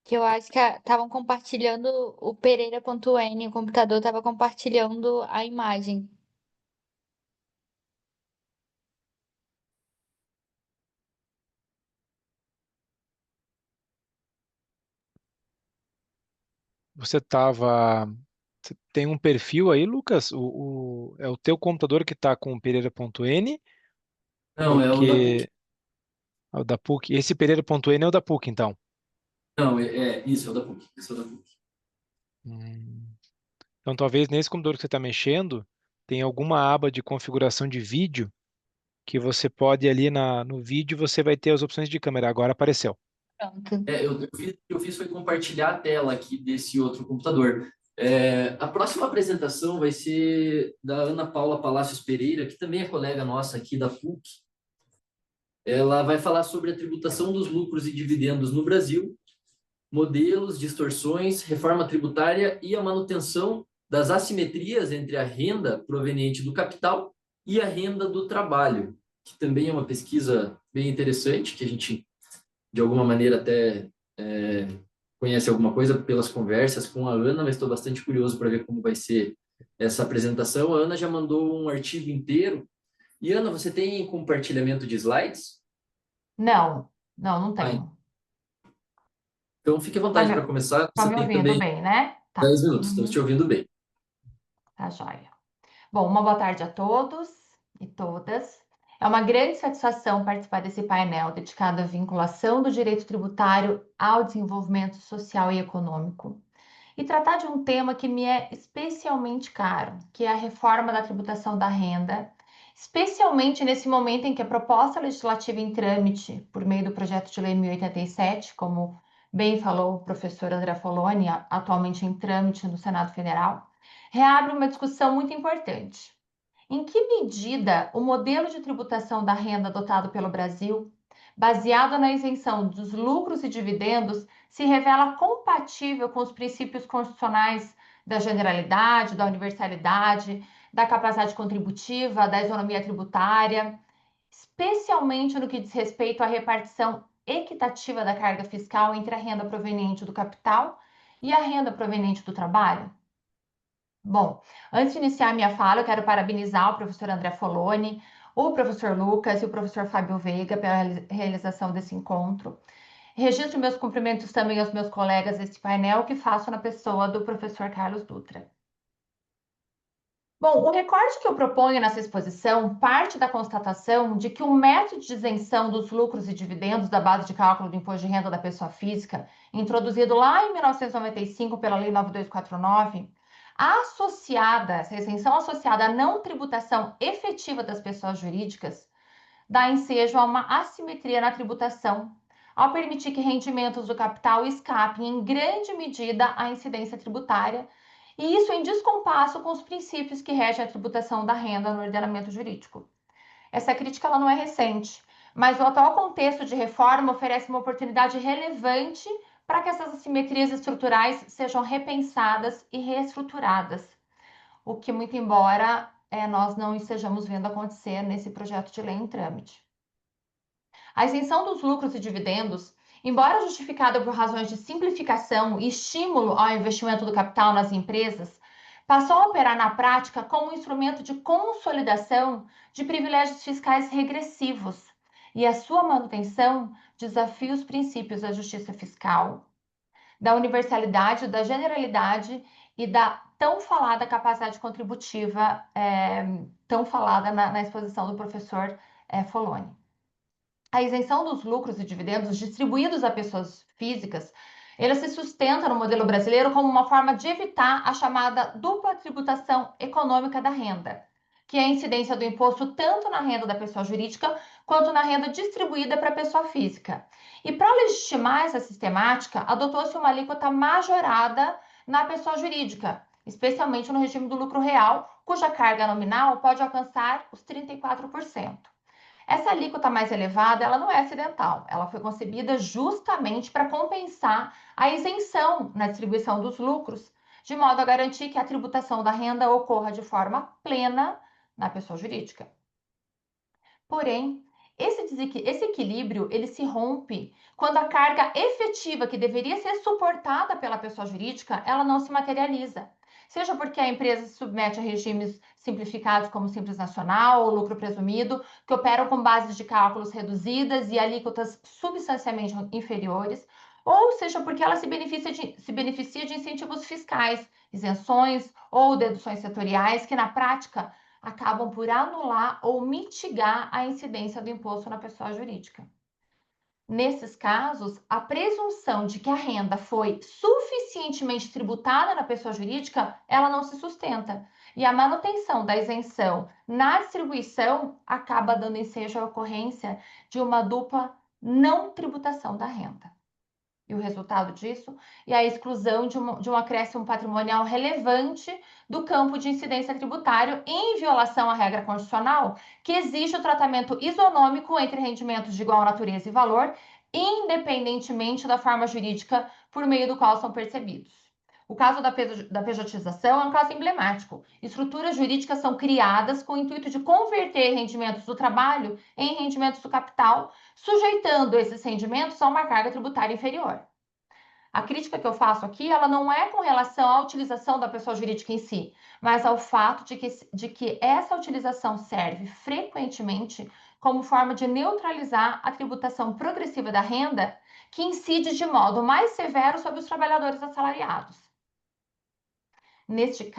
Que eu acho que estavam compartilhando o Pereira.n, o computador estava compartilhando a imagem. Você tem um perfil aí, Lucas? É o teu computador que está com o Pereira.n? Não, é o da PUC. Porque é o da PUC. Esse Pereira.n é o da PUC, então. Não, isso, é o da PUC. Esse é o da PUC. Hum. Então, talvez nesse computador que você está mexendo, tem alguma aba de configuração de vídeo que você pode ali no vídeo, você vai ter as opções de câmera. Agora apareceu. Pronto. O que eu fiz foi compartilhar a tela aqui desse outro computador. A próxima apresentação vai ser da Ana Paula Palacios Pereira, que também é colega nossa aqui da PUC. Ela vai falar sobre a tributação dos lucros e dividendos no Brasil, modelos, distorções, reforma tributária e a manutenção das assimetrias entre a renda proveniente do capital e a renda do trabalho, que também é uma pesquisa bem interessante, que a gente, de alguma maneira, até conhece alguma coisa pelas conversas com a Ana, mas estou bastante curioso para ver como vai ser essa apresentação. A Ana já mandou um artigo inteiro. E, Ana, você tem compartilhamento de slides? Não tenho. Então, fique à Tá vontade me, para começar. tá Você me tem ouvindo também bem, né? Tá. 10 minutos, estamos te ouvindo bem. Tá joia. Bom, uma boa tarde a todos e todas. É uma grande satisfação participar desse painel dedicado à vinculação do direito tributário ao desenvolvimento social e econômico e tratar de um tema que me é especialmente caro, que é a reforma da tributação da renda, especialmente nesse momento em que a proposta legislativa em trâmite, por meio do projeto de lei 1087, como bem falou o professor André Foloni, atualmente em trâmite no Senado Federal, reabre uma discussão muito importante. Em que medida o modelo de tributação da renda adotado pelo Brasil, baseado na isenção dos lucros e dividendos, se revela compatível com os princípios constitucionais da generalidade, da universalidade, da capacidade contributiva, da isonomia tributária, especialmente no que diz respeito à repartição equitativa da carga fiscal entre a renda proveniente do capital e a renda proveniente do trabalho? Bom, antes de iniciar minha fala, eu quero parabenizar o professor André Foloni, o professor Lucas e o professor Fábio Veiga pela realização desse encontro. Registro meus cumprimentos também aos meus colegas deste painel, que faço na pessoa do professor Carlos Dutra. Bom, o recorte que eu proponho nessa exposição parte da constatação de que o método de isenção dos lucros e dividendos da base de cálculo do imposto de renda da pessoa física, introduzido lá em 1995 pela Lei 9249, essa isenção associada à não tributação efetiva das pessoas jurídicas, dá ensejo a uma assimetria na tributação, ao permitir que rendimentos do capital escapem em grande medida à incidência tributária, e isso em descompasso com os princípios que regem a tributação da renda no ordenamento jurídico. Essa crítica ela não é recente, mas o atual contexto de reforma oferece uma oportunidade relevante para que essas assimetrias estruturais sejam repensadas e reestruturadas, o que, muito embora nós não estejamos vendo acontecer nesse projeto de lei em trâmite. A isenção dos lucros e dividendos, embora justificada por razões de simplificação e estímulo ao investimento do capital nas empresas, passou a operar na prática como um instrumento de consolidação de privilégios fiscais regressivos, e a sua manutenção desafia os princípios da justiça fiscal, da universalidade, da generalidade e da tão falada capacidade contributiva, tão falada na exposição do professor Foloni. A isenção dos lucros e dividendos distribuídos a pessoas físicas, ela se sustenta no modelo brasileiro como uma forma de evitar a chamada dupla tributação econômica da renda, que é a incidência do imposto tanto na renda da pessoa jurídica quanto na renda distribuída para a pessoa física. E para legitimar essa sistemática, adotou-se uma alíquota majorada na pessoa jurídica, especialmente no regime do lucro real, cuja carga nominal pode alcançar os 34%. Essa alíquota mais elevada, ela não é acidental, ela foi concebida justamente para compensar a isenção na distribuição dos lucros, de modo a garantir que a tributação da renda ocorra de forma plena na pessoa jurídica. Porém, esse equilíbrio ele se rompe quando a carga efetiva que deveria ser suportada pela pessoa jurídica, ela não se materializa. Seja porque a empresa se submete a regimes simplificados como Simples Nacional ou lucro presumido, que operam com bases de cálculos reduzidas e alíquotas substancialmente inferiores, ou seja porque ela se beneficia de incentivos fiscais, isenções ou deduções setoriais que, na prática, acabam por anular ou mitigar a incidência do imposto na pessoa jurídica. Nesses casos, a presunção de que a renda foi suficientemente tributada na pessoa jurídica, ela não se sustenta. E a manutenção da isenção na distribuição acaba dando ensejo à ocorrência de uma dupla não tributação da renda. E o resultado disso é a exclusão de um acréscimo patrimonial relevante do campo de incidência tributário em violação à regra constitucional, que exige o tratamento isonômico entre rendimentos de igual natureza e valor, independentemente da forma jurídica por meio do qual são percebidos. O caso da pejotização é um caso emblemático. Estruturas jurídicas são criadas com o intuito de converter rendimentos do trabalho em rendimentos do capital, sujeitando esses rendimentos a uma carga tributária inferior. A crítica que eu faço aqui, ela não é com relação à utilização da pessoa jurídica em si, mas ao fato de que essa utilização serve frequentemente como forma de neutralizar a tributação progressiva da renda, que incide de modo mais severo sobre os trabalhadores assalariados. Nesses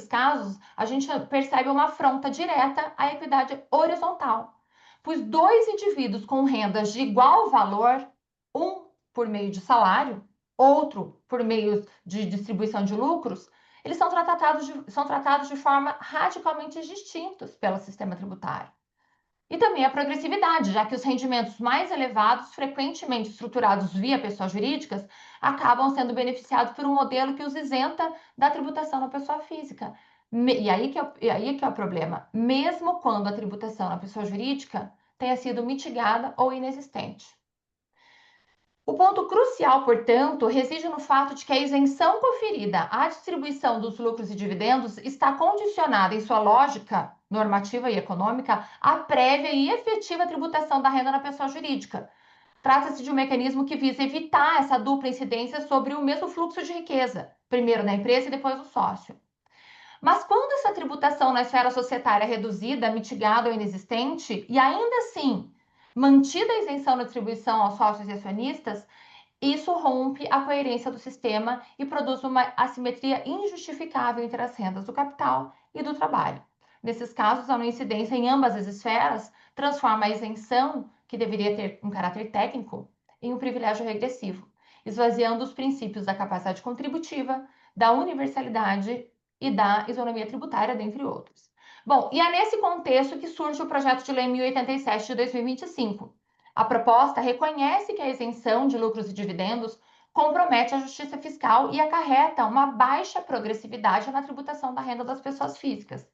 casos, a gente percebe uma afronta direta à equidade horizontal, pois dois indivíduos com rendas de igual valor, um por meio de salário, outro por meio de distribuição de lucros, eles são tratados de forma radicalmente distintas pelo sistema tributário. E também a progressividade, já que os rendimentos mais elevados, frequentemente estruturados via pessoas jurídicas, acabam sendo beneficiados por um modelo que os isenta da tributação na pessoa física. E aí que é o problema, mesmo quando a tributação na pessoa jurídica tenha sido mitigada ou inexistente. O ponto crucial, portanto, reside no fato de que a isenção conferida à distribuição dos lucros e dividendos está condicionada, em sua lógica normativa e econômica, à prévia e efetiva tributação da renda na pessoa jurídica. Trata-se de um mecanismo que visa evitar essa dupla incidência sobre o mesmo fluxo de riqueza, primeiro na empresa e depois no sócio. Mas quando essa tributação na esfera societária é reduzida, mitigada ou inexistente, e ainda assim mantida a isenção na distribuição aos sócios e acionistas, isso rompe a coerência do sistema e produz uma assimetria injustificável entre as rendas do capital e do trabalho. Nesses casos, a não incidência em ambas as esferas transforma a isenção, que deveria ter um caráter técnico, em um privilégio regressivo, esvaziando os princípios da capacidade contributiva, da universalidade e da isonomia tributária, dentre outros. Bom, e é nesse contexto que surge o projeto de lei 1087 de 2025. A proposta reconhece que a isenção de lucros e dividendos compromete a justiça fiscal e acarreta uma baixa progressividade na tributação da renda das pessoas físicas.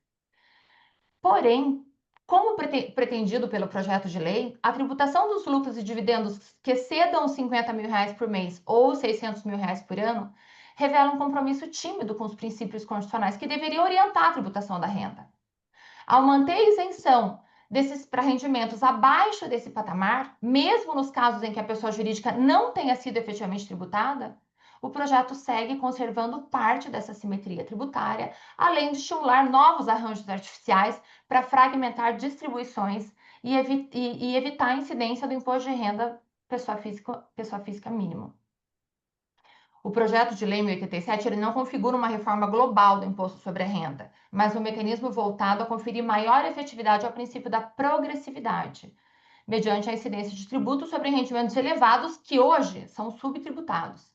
Porém, como pretendido pelo projeto de lei, a tributação dos lucros e dividendos que excedam R$50 mil por mês ou R$600 mil por ano revela um compromisso tímido com os princípios constitucionais que deveriam orientar a tributação da renda. Ao manter a isenção para rendimentos abaixo desse patamar, mesmo nos casos em que a pessoa jurídica não tenha sido efetivamente tributada, o projeto segue conservando parte dessa simetria tributária, além de estimular novos arranjos artificiais para fragmentar distribuições e evitar a incidência do imposto de renda pessoa física mínimo. O projeto de lei 1087 ele não configura uma reforma global do imposto sobre a renda, mas um mecanismo voltado a conferir maior efetividade ao princípio da progressividade, mediante a incidência de tributos sobre rendimentos elevados que hoje são subtributados.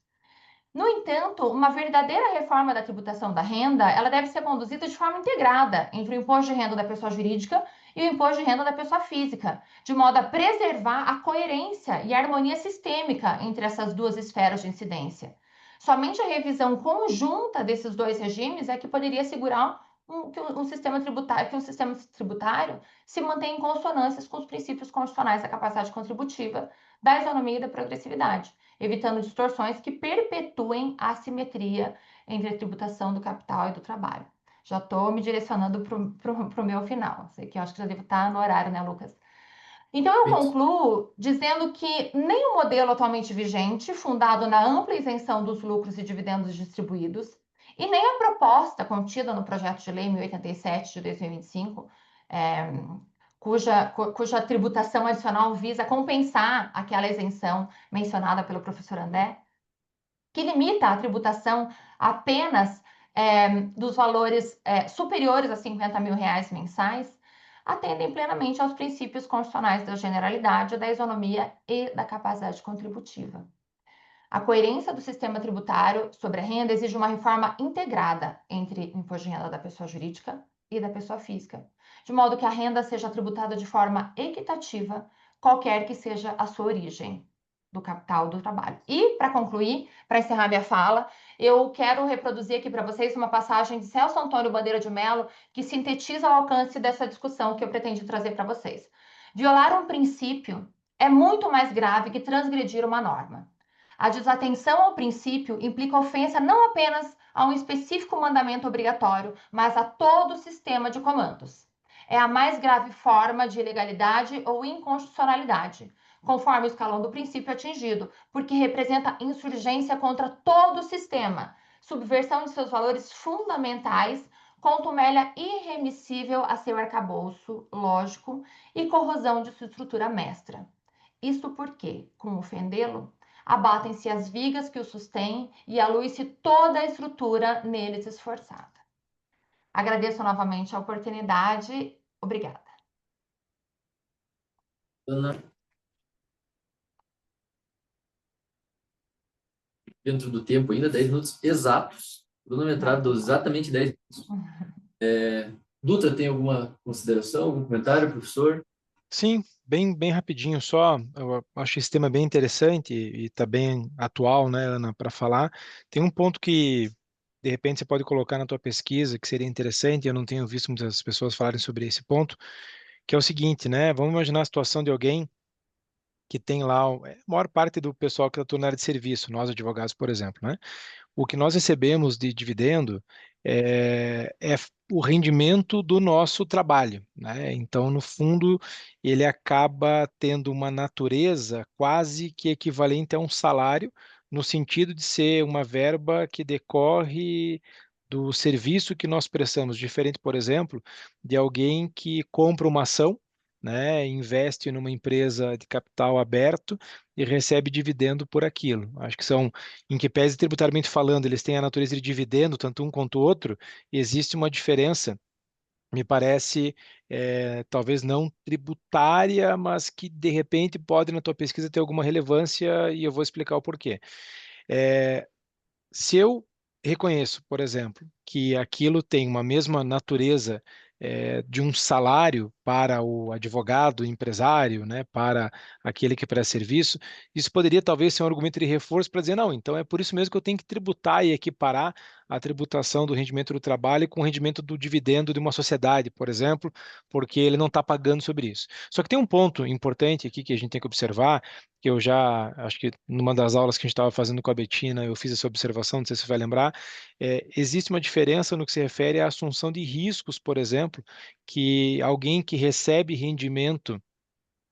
No entanto, uma verdadeira reforma da tributação da renda, ela deve ser conduzida de forma integrada entre o imposto de renda da pessoa jurídica e o imposto de renda da pessoa física, de modo a preservar a coerência e a harmonia sistêmica entre essas duas esferas de incidência. Somente a revisão conjunta desses dois regimes é que poderia assegurar que um sistema tributário se mantenha em consonância com os princípios constitucionais da capacidade contributiva, da isonomia e da progressividade, evitando distorções que perpetuem a assimetria entre a tributação do capital e do trabalho. Já estou me direcionando para o meu final. Sei que eu acho que já devo estar no horário, né, Lucas? Então, eu concluo dizendo que nem o modelo atualmente vigente, fundado na ampla isenção dos lucros e dividendos distribuídos, e nem a proposta contida no projeto de lei 1087 de 2025, cuja tributação adicional visa compensar aquela isenção mencionada pelo professor André, que limita a tributação apenas dos valores superiores a R$ 50 mil mensais, atendem plenamente aos princípios constitucionais da generalidade, da isonomia e da capacidade contributiva. A coerência do sistema tributário sobre a renda exige uma reforma integrada entre o imposto de renda da pessoa jurídica e da pessoa física, de modo que a renda seja tributada de forma equitativa, qualquer que seja a sua origem do capital do trabalho. E, para concluir, para encerrar minha fala, eu quero reproduzir aqui para vocês uma passagem de Celso Antônio Bandeira de Mello que sintetiza o alcance dessa discussão que eu pretendi trazer para vocês. Violar um princípio é muito mais grave que transgredir uma norma. A desatenção ao princípio implica ofensa não apenas a um específico mandamento obrigatório, mas a todo o sistema de comandos. É a mais grave forma de ilegalidade ou inconstitucionalidade, conforme o escalão do princípio atingido, porque representa insurgência contra todo o sistema, subversão de seus valores fundamentais, contumélia irremissível a seu arcabouço lógico e corrosão de sua estrutura mestra. Isto porque, com ofendê-lo, abatem-se as vigas que o sustêm e alui-se toda a estrutura neles esforçada. Agradeço novamente a oportunidade. Obrigada. Ana, dentro do tempo ainda, 10 minutos exatos, cronometrado exatamente 10 minutos. Dutra, tem alguma consideração, algum comentário, professor? Sim, bem rapidinho só. Eu acho esse tema bem interessante e está bem atual, né, Ana, para falar. Tem um ponto que, de repente, você pode colocar na tua pesquisa, que seria interessante, eu não tenho visto muitas pessoas falarem sobre esse ponto, que é o seguinte, né? Vamos imaginar a situação de alguém que tem lá, a maior parte do pessoal que atua na área de serviço, nós advogados, por exemplo, né? O que nós recebemos de dividendo é o rendimento do nosso trabalho, né? Então, no fundo, ele acaba tendo uma natureza quase que equivalente a um salário, no sentido de ser uma verba que decorre do serviço que nós prestamos, diferente, por exemplo, de alguém que compra uma ação, né, investe numa empresa de capital aberto e recebe dividendo por aquilo. Acho que são, em que pese tributariamente falando, eles têm a natureza de dividendo, tanto um quanto o outro, existe uma diferença, me parece, talvez não tributária, mas que de repente pode na tua pesquisa ter alguma relevância e eu vou explicar o porquê. Se eu reconheço, por exemplo, que aquilo tem uma mesma natureza de um salário para o advogado, empresário, né, para aquele que presta serviço, isso poderia talvez ser um argumento de reforço para dizer, não, então é por isso mesmo que eu tenho que tributar e equiparar a tributação do rendimento do trabalho com o rendimento do dividendo de uma sociedade, por exemplo, porque ele não está pagando sobre isso. Só que tem um ponto importante aqui que a gente tem que observar, que eu já, acho que numa das aulas que a gente estava fazendo com a Betina, eu fiz essa observação, não sei se você vai lembrar, existe uma diferença no que se refere à assunção de riscos, por exemplo, que alguém que recebe rendimento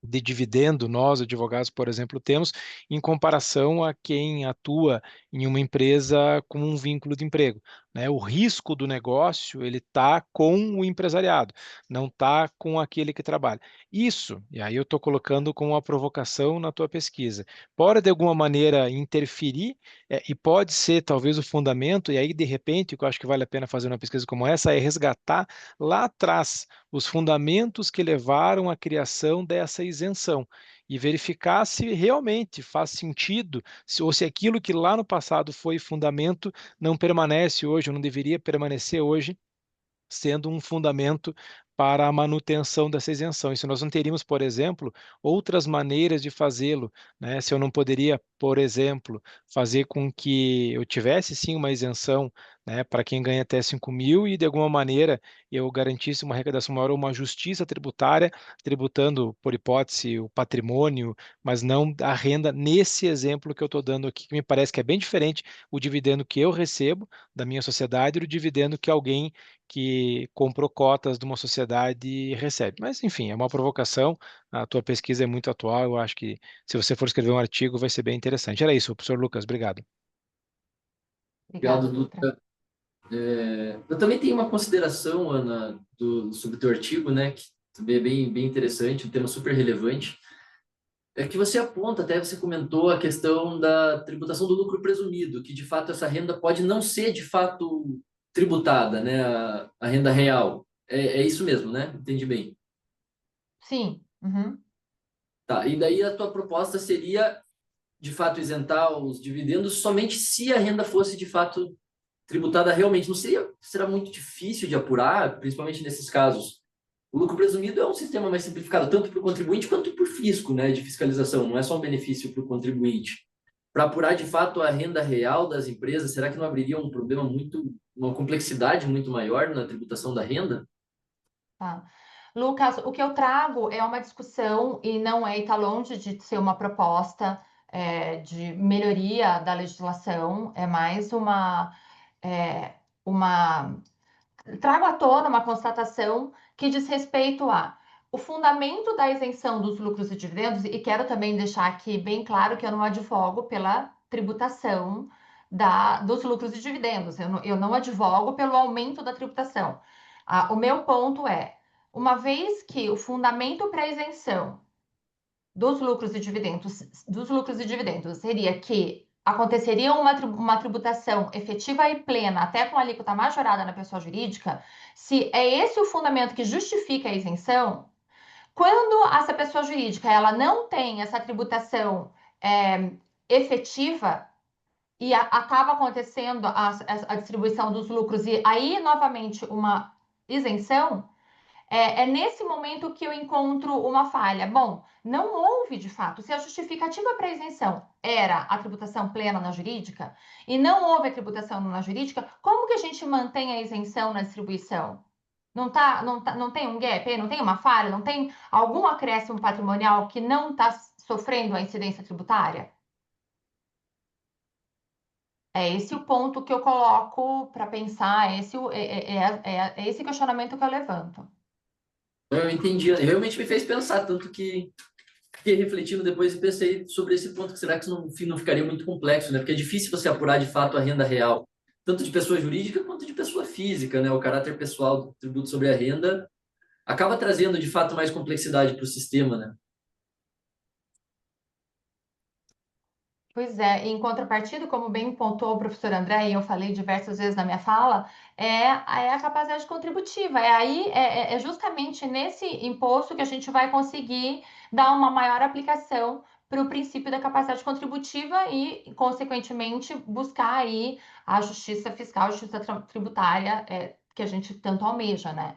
de dividendo, nós, advogados, por exemplo, temos, em comparação a quem atua em uma empresa com um vínculo de emprego, né? O risco do negócio, ele está com o empresariado, não está com aquele que trabalha. Isso, e aí eu estou colocando como uma provocação na tua pesquisa, pode de alguma maneira interferir, e pode ser talvez o fundamento, e aí de repente, o que eu acho que vale a pena fazer uma pesquisa como essa é resgatar lá atrás os fundamentos que levaram à criação dessa isenção e verificar se realmente faz sentido, ou se aquilo que lá no passado foi fundamento não permanece hoje, ou não deveria permanecer hoje, sendo um fundamento para a manutenção dessa isenção. E se nós não teríamos, por exemplo, outras maneiras de fazê-lo, né? Se eu não poderia, por exemplo, fazer com que eu tivesse sim uma isenção, né, para quem ganha até 5.000 e de alguma maneira eu garantisse uma arrecadação maior ou uma justiça tributária, tributando, por hipótese, o patrimônio, mas não a renda nesse exemplo que eu estou dando aqui, que me parece que é bem diferente o dividendo que eu recebo da minha sociedade do dividendo que alguém que comprou cotas de uma sociedade recebe. Mas, enfim, é uma provocação, a tua pesquisa é muito atual, eu acho que se você for escrever um artigo vai ser bem interessante. Era isso, professor Lucas, obrigado. Obrigada, Obrigado, Dutra. Dutra. Eu também tenho uma consideração, Ana, sobre o teu artigo, né, que também é bem interessante, um tema super relevante. É que você aponta, até você comentou a questão da tributação do lucro presumido, que de fato essa renda pode não ser de fato tributada, né, a renda real. É isso mesmo, né? Entendi bem. Sim. Uhum. Tá, e daí a tua proposta seria, de fato, isentar os dividendos somente se a renda fosse de fato tributada realmente. Não será muito difícil de apurar, principalmente nesses casos. O lucro presumido é um sistema mais simplificado, tanto para o contribuinte quanto para o fisco, né, de fiscalização. Não é só um benefício para o contribuinte. Para apurar, de fato, a renda real das empresas, será que não abriria um problema uma complexidade muito maior na tributação da renda? Tá. Lucas, o que eu trago é uma discussão e não está longe de ser uma proposta de melhoria da legislação, é mais uma trago à tona uma constatação que diz respeito a o fundamento da isenção dos lucros e dividendos, e quero também deixar aqui bem claro que eu não advogo pela tributação dos lucros e dividendos, eu não advogo pelo aumento da tributação. O meu ponto é, uma vez que o fundamento para a isenção dos lucros e dividendos seria que aconteceria uma tributação efetiva e plena, até com alíquota majorada na pessoa jurídica, se é esse o fundamento que justifica a isenção, quando essa pessoa jurídica ela não tem essa tributação efetiva e acaba acontecendo a distribuição dos lucros e aí novamente uma isenção, é nesse momento que eu encontro uma falha. Bom, não houve de fato. Se a justificativa para a isenção era a tributação plena na jurídica e não houve a tributação na jurídica, como que a gente mantém a isenção na distribuição? Não tem um gap, não tem uma falha, não tem algum acréscimo patrimonial que não está sofrendo a incidência tributária? É esse o ponto que eu coloco para pensar, é esse questionamento que eu levanto. Eu entendi. Realmente me fez pensar, tanto que fiquei refletindo depois e pensei sobre esse ponto, que será que isso não ficaria muito complexo, né? Porque é difícil você apurar de fato a renda real, tanto de pessoa jurídica quanto de pessoa física, né? O caráter pessoal do tributo sobre a renda acaba trazendo de fato mais complexidade para o sistema, né? Pois é, em contrapartida, como bem pontuou o professor André, e eu falei diversas vezes na minha fala, é a capacidade contributiva. É justamente nesse imposto que a gente vai conseguir dar uma maior aplicação para o princípio da capacidade contributiva e, consequentemente, buscar aí a justiça fiscal, a justiça tributária, que a gente tanto almeja, né?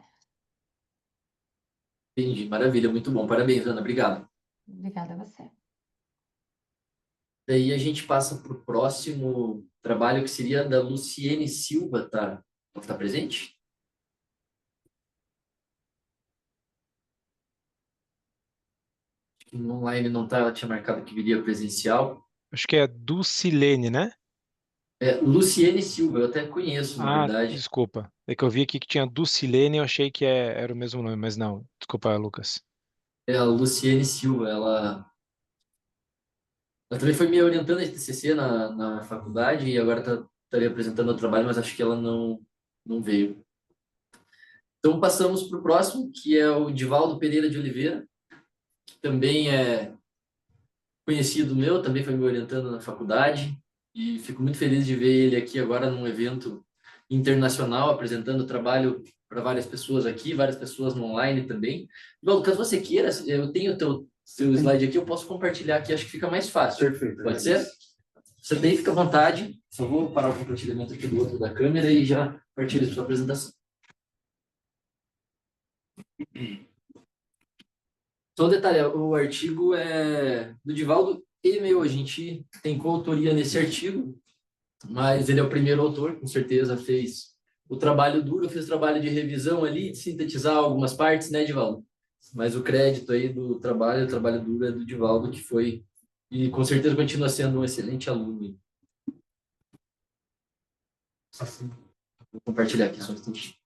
Entendi, maravilha, muito bom. Parabéns, Ana, obrigado. Obrigada a você. Daí a gente passa para o próximo trabalho, que seria da Luciene Silva, tá? Tá presente? No online não tá, ela tinha marcado que viria presencial. Acho que é Dulcilene, né? Luciene Silva, eu até conheço, na Ah, verdade. desculpa. É que eu vi aqui que tinha Dulcilene e eu achei que era o mesmo nome, mas não. Desculpa, Lucas. É a Luciene Silva, ela também foi me orientando a TCC na faculdade e agora estaria apresentando o trabalho, mas acho que ela não veio. Então passamos para o próximo, que é o Divaldo Pereira de Oliveira, que também é conhecido meu, também foi me orientando na faculdade e fico muito feliz de ver ele aqui agora num evento internacional, apresentando o trabalho para várias pessoas aqui, várias pessoas no online também. Divaldo, caso você queira, eu tenho o seu slide aqui, eu posso compartilhar aqui, acho que fica mais fácil. Perfeito. Pode ser? Você daí fica à vontade. Só vou parar o compartilhamento aqui do outro da câmera e já partilho a sua apresentação. Só um detalhe, o artigo é do Divaldo e meu, a gente tem coautoria nesse artigo, mas ele é o primeiro autor, com certeza fez o trabalho duro, fez o trabalho de revisão ali, de sintetizar algumas partes, né, Divaldo? Mas o crédito aí do trabalho, o trabalho duro é do Divaldo, que foi, e com certeza continua sendo um excelente aluno. Vou compartilhar aqui só um instante.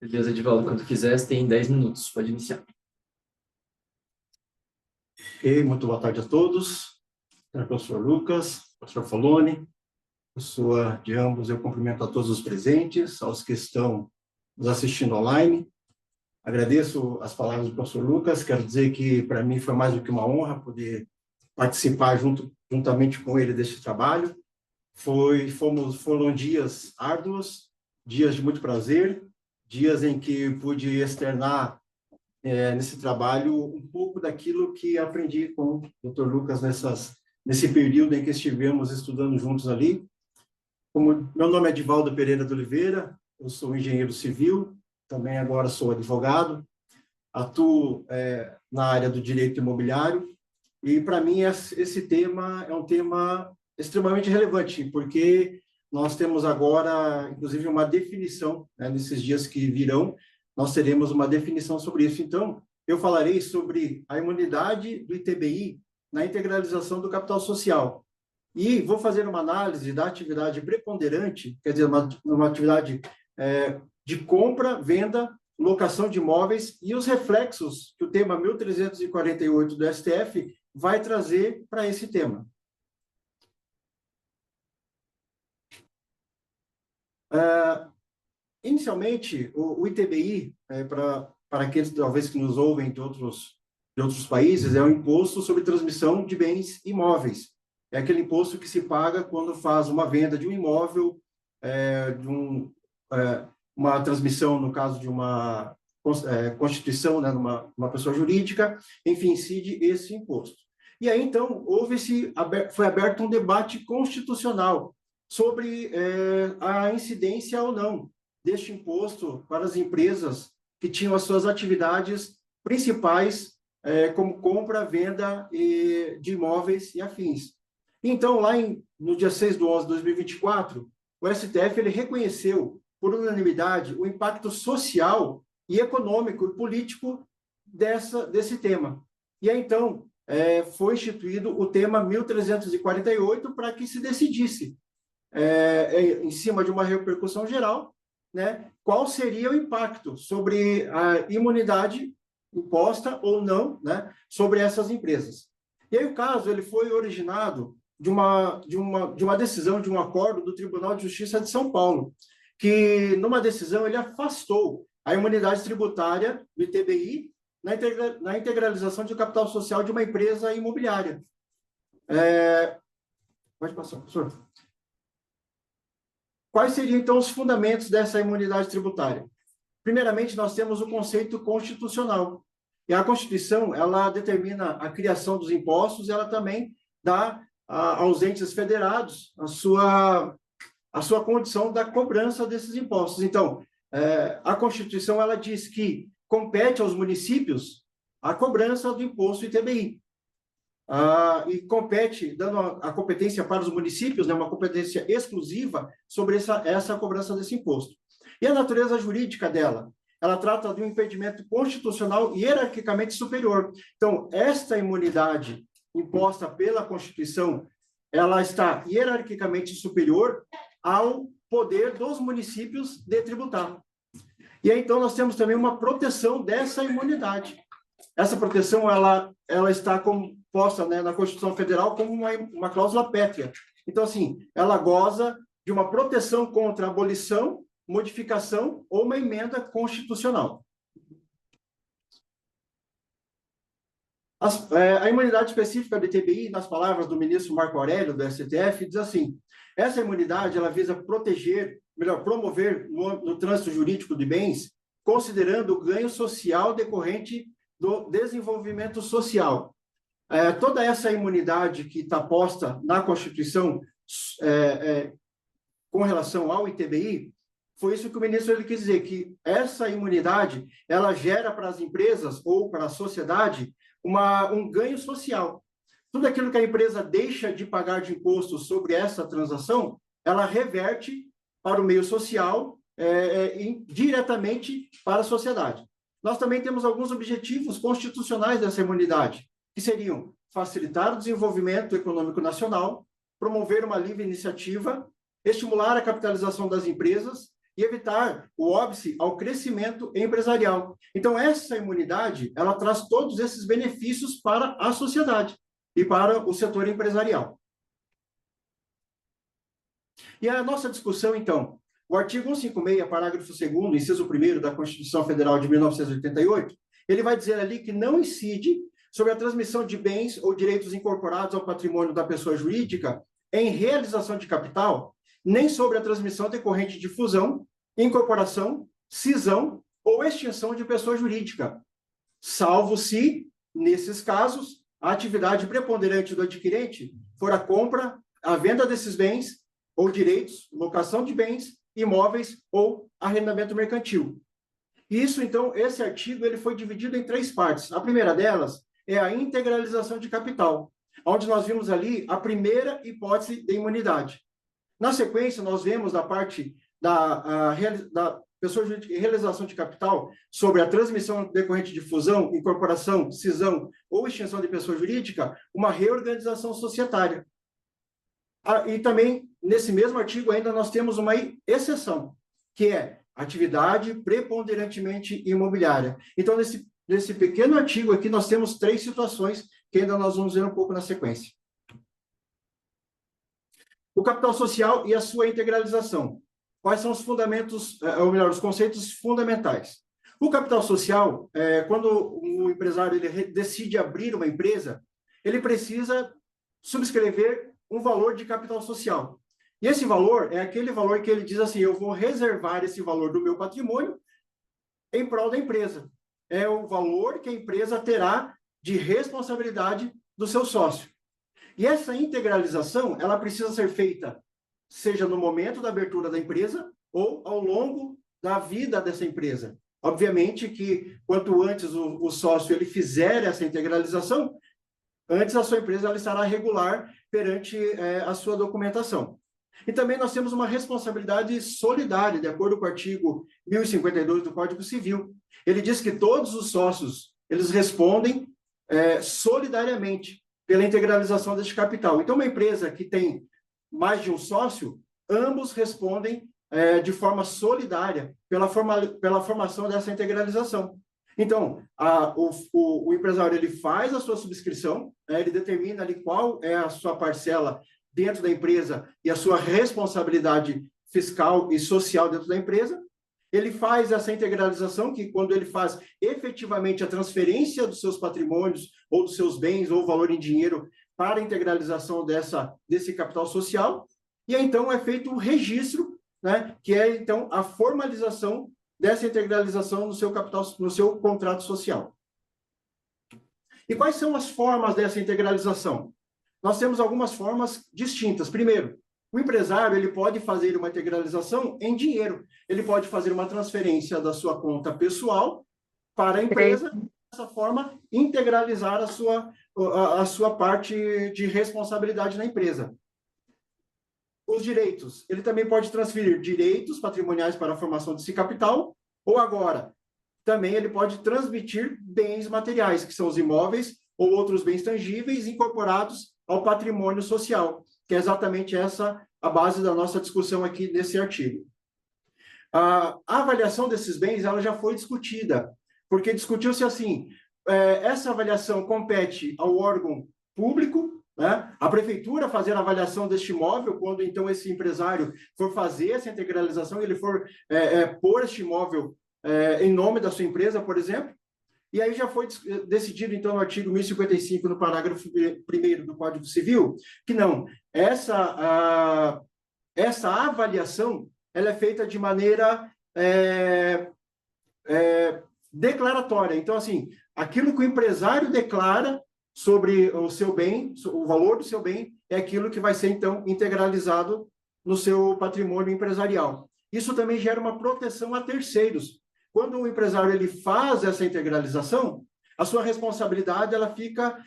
Beleza, Edivaldo, quando quiser, você tem 10 minutos, pode iniciar. Ok, muito boa tarde a todos. Professor Lucas, professor Foloni, pessoa de ambos, eu cumprimento a todos os presentes, aos que estão nos assistindo online. Agradeço as palavras do professor Lucas, quero dizer que para mim foi mais do que uma honra poder participar juntamente com ele deste trabalho. Foram dias árduos, dias de muito prazer, dias em que pude externar nesse trabalho um pouco daquilo que aprendi com o Dr. Lucas nesse período em que estivemos estudando juntos ali. Meu nome é Edivaldo Pereira de Oliveira, eu sou engenheiro civil, também agora sou advogado, atuo na área do direito imobiliário, e para mim esse tema é um tema extremamente relevante, porque nós temos agora, inclusive, uma definição, né, nesses dias que virão, nós teremos uma definição sobre isso. Então, eu falarei sobre a imunidade do ITBI na integralização do capital social. E vou fazer uma análise da atividade preponderante, quer dizer, uma atividade de compra, venda, locação de imóveis e os reflexos que o tema 1348 do STF vai trazer para esse tema. Inicialmente, o ITBI, para aqueles talvez que nos ouvem de outros países, é um imposto sobre transmissão de bens imóveis. É aquele imposto que se paga quando faz uma venda de um imóvel, uma transmissão, no caso de uma constituição, né, numa pessoa jurídica, enfim, incide esse imposto. E aí, então, foi aberto um debate constitucional sobre a incidência ou não deste imposto para as empresas que tinham as suas atividades principais, como compra, venda de imóveis e afins. Então, lá no dia 6/11 de 2024, o STF ele reconheceu, por unanimidade, o impacto social e econômico e político desse tema. E aí, então, foi instituído o tema 1348 para que se decidisse, em cima de uma repercussão geral, né, qual seria o impacto sobre a imunidade imposta ou não, né, sobre essas empresas. E aí o caso ele foi originado de uma decisão, de um acordo do Tribunal de Justiça de São Paulo, que numa decisão ele afastou a imunidade tributária do ITBI na integralização de capital social de uma empresa imobiliária. Pode passar, professor. Quais seriam, então, os fundamentos dessa imunidade tributária? Primeiramente, nós temos o conceito constitucional. E a Constituição, ela determina a criação dos impostos e ela também dá aos entes federados a sua condição da cobrança desses impostos. Então, a Constituição, ela diz que compete aos municípios a cobrança do imposto ITBI. E compete, dando a competência para os municípios, né, uma competência exclusiva sobre essa cobrança desse imposto. E a natureza jurídica dela? Ela trata de um impedimento constitucional hierarquicamente superior. Então, esta imunidade imposta pela Constituição, ela está hierarquicamente superior ao poder dos municípios de tributar. E aí, então, nós temos também uma proteção dessa imunidade. Essa proteção, ela está posta, né, na Constituição Federal como uma cláusula pétrea. Então, assim, ela goza de uma proteção contra abolição, modificação ou uma emenda constitucional. A imunidade específica do ITBI, nas palavras do ministro Marco Aurélio, do STF, diz assim: essa imunidade ela visa proteger, melhor, promover no trânsito jurídico de bens, considerando o ganho social decorrente do desenvolvimento social. Toda essa imunidade que está posta na Constituição com relação ao ITBI, foi isso que o ministro ele quis dizer, que essa imunidade ela gera para as empresas ou para a sociedade um ganho social. Tudo aquilo que a empresa deixa de pagar de imposto sobre essa transação, ela reverte para o meio social diretamente para a sociedade. Nós também temos alguns objetivos constitucionais dessa imunidade, que seriam facilitar o desenvolvimento econômico nacional, promover uma livre iniciativa, estimular a capitalização das empresas e evitar o óbice ao crescimento empresarial. Então, essa imunidade, ela traz todos esses benefícios para a sociedade e para o setor empresarial. E a nossa discussão, então, o artigo 156, parágrafo 2º, inciso 1º da Constituição Federal de 1988, ele vai dizer ali que não incide sobre a transmissão de bens ou direitos incorporados ao patrimônio da pessoa jurídica em realização de capital, nem sobre a transmissão decorrente de fusão, incorporação, cisão ou extinção de pessoa jurídica, salvo se, nesses casos, a atividade preponderante do adquirente for a compra, a venda desses bens ou direitos, locação de bens, imóveis ou arrendamento mercantil. Isso, então, esse artigo ele foi dividido em 3 partes. A primeira delas é a integralização de capital, onde nós vimos ali a primeira hipótese de imunidade. Na sequência, nós vemos da parte da pessoa jurídica em realização de capital sobre a transmissão decorrente de fusão, incorporação, cisão ou extinção de pessoa jurídica, uma reorganização societária. E também, nesse mesmo artigo, ainda nós temos uma exceção, que é atividade preponderantemente imobiliária. Então, nesse pequeno artigo aqui, nós temos 3 situações que ainda nós vamos ver um pouco na sequência. O capital social e a sua integralização. Quais são os fundamentos, ou melhor, os conceitos fundamentais? O capital social, quando o empresário ele decide abrir uma empresa, ele precisa subscrever um valor de capital social. E esse valor é aquele valor que ele diz assim, eu vou reservar esse valor do meu patrimônio em prol da empresa. É o valor que a empresa terá de responsabilidade do seu sócio. E essa integralização, ela precisa ser feita, seja no momento da abertura da empresa ou ao longo da vida dessa empresa. Obviamente que, quanto antes o sócio ele fizer essa integralização, antes a sua empresa ela estará regular perante a sua documentação. E também nós temos uma responsabilidade solidária, de acordo com o artigo 1052 do Código Civil. Ele diz que todos os sócios, eles respondem solidariamente pela integralização deste capital. Então, uma empresa que tem mais de um sócio, ambos respondem de forma solidária pela formação dessa integralização. Então, o empresário ele faz a sua subscrição, ele determina ali qual é a sua parcela dentro da empresa e a sua responsabilidade fiscal e social dentro da empresa. Ele faz essa integralização, que quando ele faz efetivamente a transferência dos seus patrimônios ou dos seus bens ou valor em dinheiro para a integralização desse capital social, e então é feito o registro, né, que é então a formalização dessa integralização no seu capital, no seu contrato social. E quais são as formas dessa integralização? Nós temos algumas formas distintas. Primeiro, o empresário ele pode fazer uma integralização em dinheiro. Ele pode fazer uma transferência da sua conta pessoal para a empresa, dessa forma, integralizar a sua parte de responsabilidade na empresa. Os direitos. Ele também pode transferir direitos patrimoniais para a formação desse capital, ou agora, também ele pode transmitir bens materiais, que são os imóveis ou outros bens tangíveis incorporados ao patrimônio social, que é exatamente essa a base da nossa discussão aqui nesse artigo. A avaliação desses bens ela já foi discutida, porque discutiu-se assim, essa avaliação compete ao órgão público né? A prefeitura fazer a avaliação deste imóvel, quando então esse empresário for fazer essa integralização, ele for pôr este imóvel em nome da sua empresa, por exemplo, e aí já foi decidido, então, no artigo 1055, no parágrafo 1º do Código Civil, que não, essa avaliação ela é feita de maneira declaratória. Então, assim, aquilo que o empresário declara sobre o seu bem, o valor do seu bem, é aquilo que vai ser, então, integralizado no seu patrimônio empresarial. Isso também gera uma proteção a terceiros. Quando o empresário ele faz essa integralização, a sua responsabilidade ela fica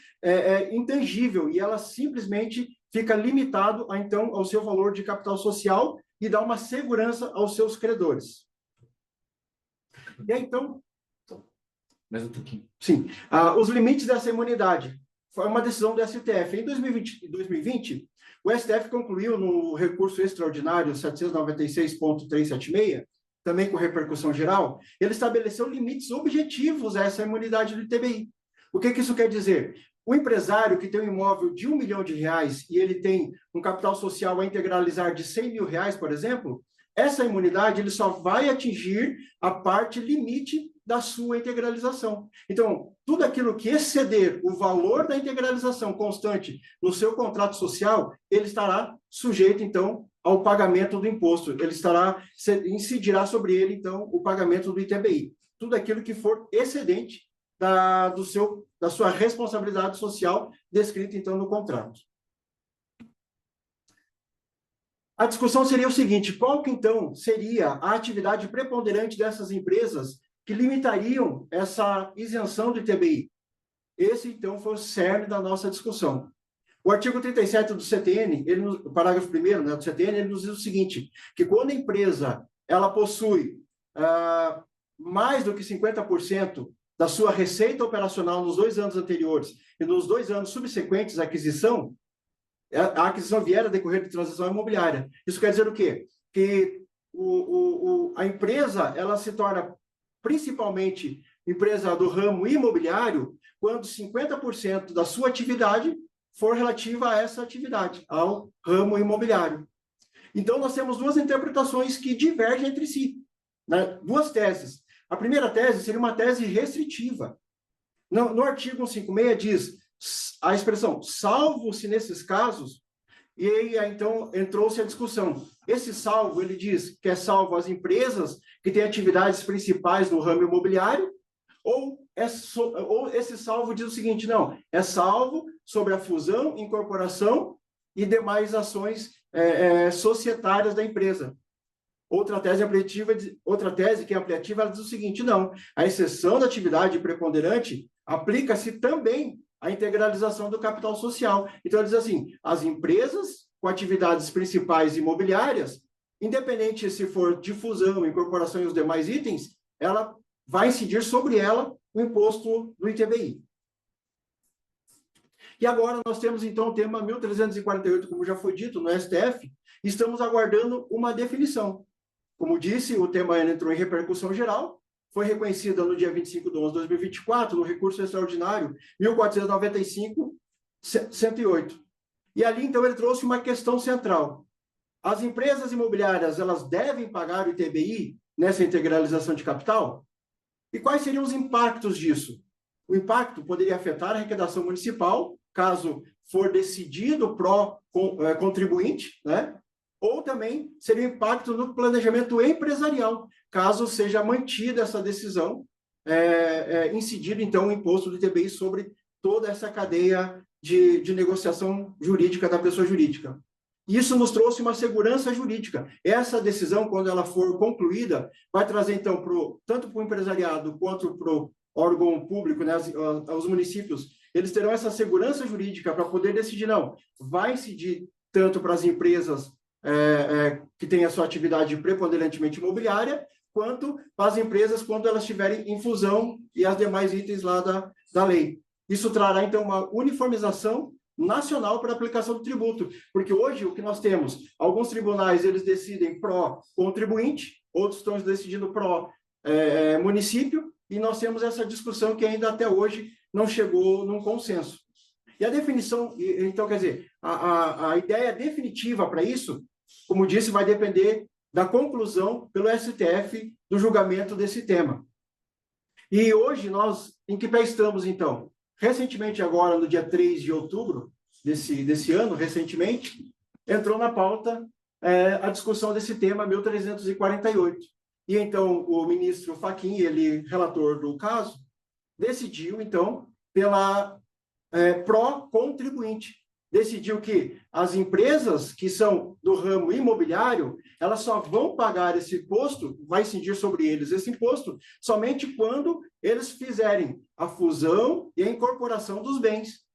intangível e ela simplesmente fica limitado, então, ao seu valor de capital social e dá uma segurança aos seus credores. E aí, então... Mais um pouquinho. Sim. Os limites dessa imunidade. Foi uma decisão do STF. Em 2020, o STF concluiu no recurso extraordinário 796.376, também com repercussão geral, ele estabeleceu limites objetivos a essa imunidade do ITBI. O que isso quer dizer? O empresário que tem um imóvel de R$1 milhão e ele tem um capital social a integralizar de R$100 mil, por exemplo, essa imunidade ele só vai atingir a parte limite da sua integralização. Então, tudo aquilo que exceder o valor da integralização constante no seu contrato social, ele estará sujeito, então, ao pagamento do imposto. Ele incidirá sobre ele, então, o pagamento do ITBI. Tudo aquilo que for excedente da sua responsabilidade social descrita, então, no contrato. A discussão seria o seguinte: qual que, então, seria a atividade preponderante dessas empresas que limitariam essa isenção do ITBI? Esse, então, foi o cerne da nossa discussão. O artigo 37 do CTN, o parágrafo 1º, né, do CTN, ele nos diz o seguinte, que quando a empresa ela possui mais do que 50% da sua receita operacional nos 2 anos anteriores e nos 2 anos subsequentes à aquisição, a aquisição vier a decorrer de transação imobiliária. Isso quer dizer o quê? Que a empresa ela se torna principalmente empresa do ramo imobiliário quando 50% da sua atividade for relativa a essa atividade, ao ramo imobiliário. Então, nós temos 2 interpretações que divergem entre si, né? 2 teses. A primeira tese seria uma tese restritiva. No artigo 156 diz a expressão salvo-se nesses casos, e aí, então, entrou-se a discussão. Esse salvo, ele diz que é salvo as empresas que têm atividades principais no ramo imobiliário, ou esse salvo diz o seguinte, não, é salvo sobre a fusão, incorporação e demais ações societárias da empresa. Outra tese que é ampliativa, ela diz o seguinte, não, a exceção da atividade preponderante aplica-se também à integralização do capital social. Então, ela diz assim, as empresas com atividades principais imobiliárias, independente se for de fusão, incorporação e os demais itens, ela vai incidir sobre ela o imposto do ITBI. E agora nós temos, então, o tema 1348, como já foi dito, no STF, e estamos aguardando uma definição. Como disse, o tema entrou em repercussão geral, foi reconhecida no dia 25/11/2024, no recurso extraordinário 1495-108. E ali, então, ele trouxe uma questão central. As empresas imobiliárias, elas devem pagar o ITBI nessa integralização de capital? E quais seriam os impactos disso? O impacto poderia afetar a arrecadação municipal, caso for decidido pró-contribuinte, né? Ou também seria um impacto no planejamento empresarial, caso seja mantida essa decisão, incidido, então, o imposto do ITBI sobre toda essa cadeia de negociação jurídica da pessoa jurídica. Isso nos trouxe uma segurança jurídica. Essa decisão, quando ela for concluída, vai trazer, então, tanto para o empresariado quanto para o órgão público, né, os municípios, eles terão essa segurança jurídica para poder decidir, não, vai incidir tanto para as empresas que têm a sua atividade preponderantemente imobiliária, quanto para as empresas quando elas estiverem em fusão e as demais itens lá da lei. Isso trará, então, uma uniformização nacional para a aplicação do tributo, porque hoje o que nós temos, alguns tribunais eles decidem pró-contribuinte, outros estão decidindo pró-município, e nós temos essa discussão que ainda até hoje não chegou num consenso. E a definição, então, quer dizer, a ideia definitiva para isso, como disse, vai depender da conclusão pelo STF do julgamento desse tema. E hoje nós, em que pé estamos, então? Recentemente, agora, no dia 3 de outubro desse ano, recentemente, entrou na pauta a discussão desse tema 1348. E então o ministro Fachin, ele relator do caso, decidiu então pela pró-contribuinte. Decidiu que as empresas que são do ramo imobiliário, elas só vão pagar esse imposto, vai incidir sobre eles esse imposto, somente quando eles fizerem a fusão e a incorporação dos bens.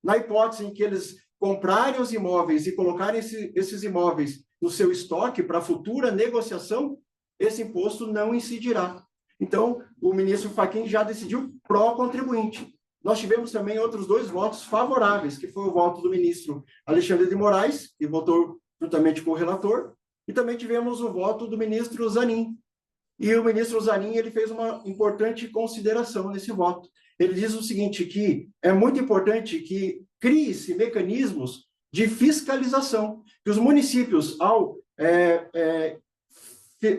Na hipótese em que eles comprarem os imóveis e colocarem esses imóveis no seu estoque para futura negociação, esse imposto não incidirá. Então, o ministro Fachin já decidiu pró-contribuinte. Nós tivemos também outros 2 votos favoráveis, que foi o voto do ministro Alexandre de Moraes, que votou juntamente com o relator, e também tivemos o voto do ministro Zanin. E o ministro Zanin, ele fez uma importante consideração nesse voto. Ele diz o seguinte, que é muito importante que crie-se mecanismos de fiscalização, que os municípios, ao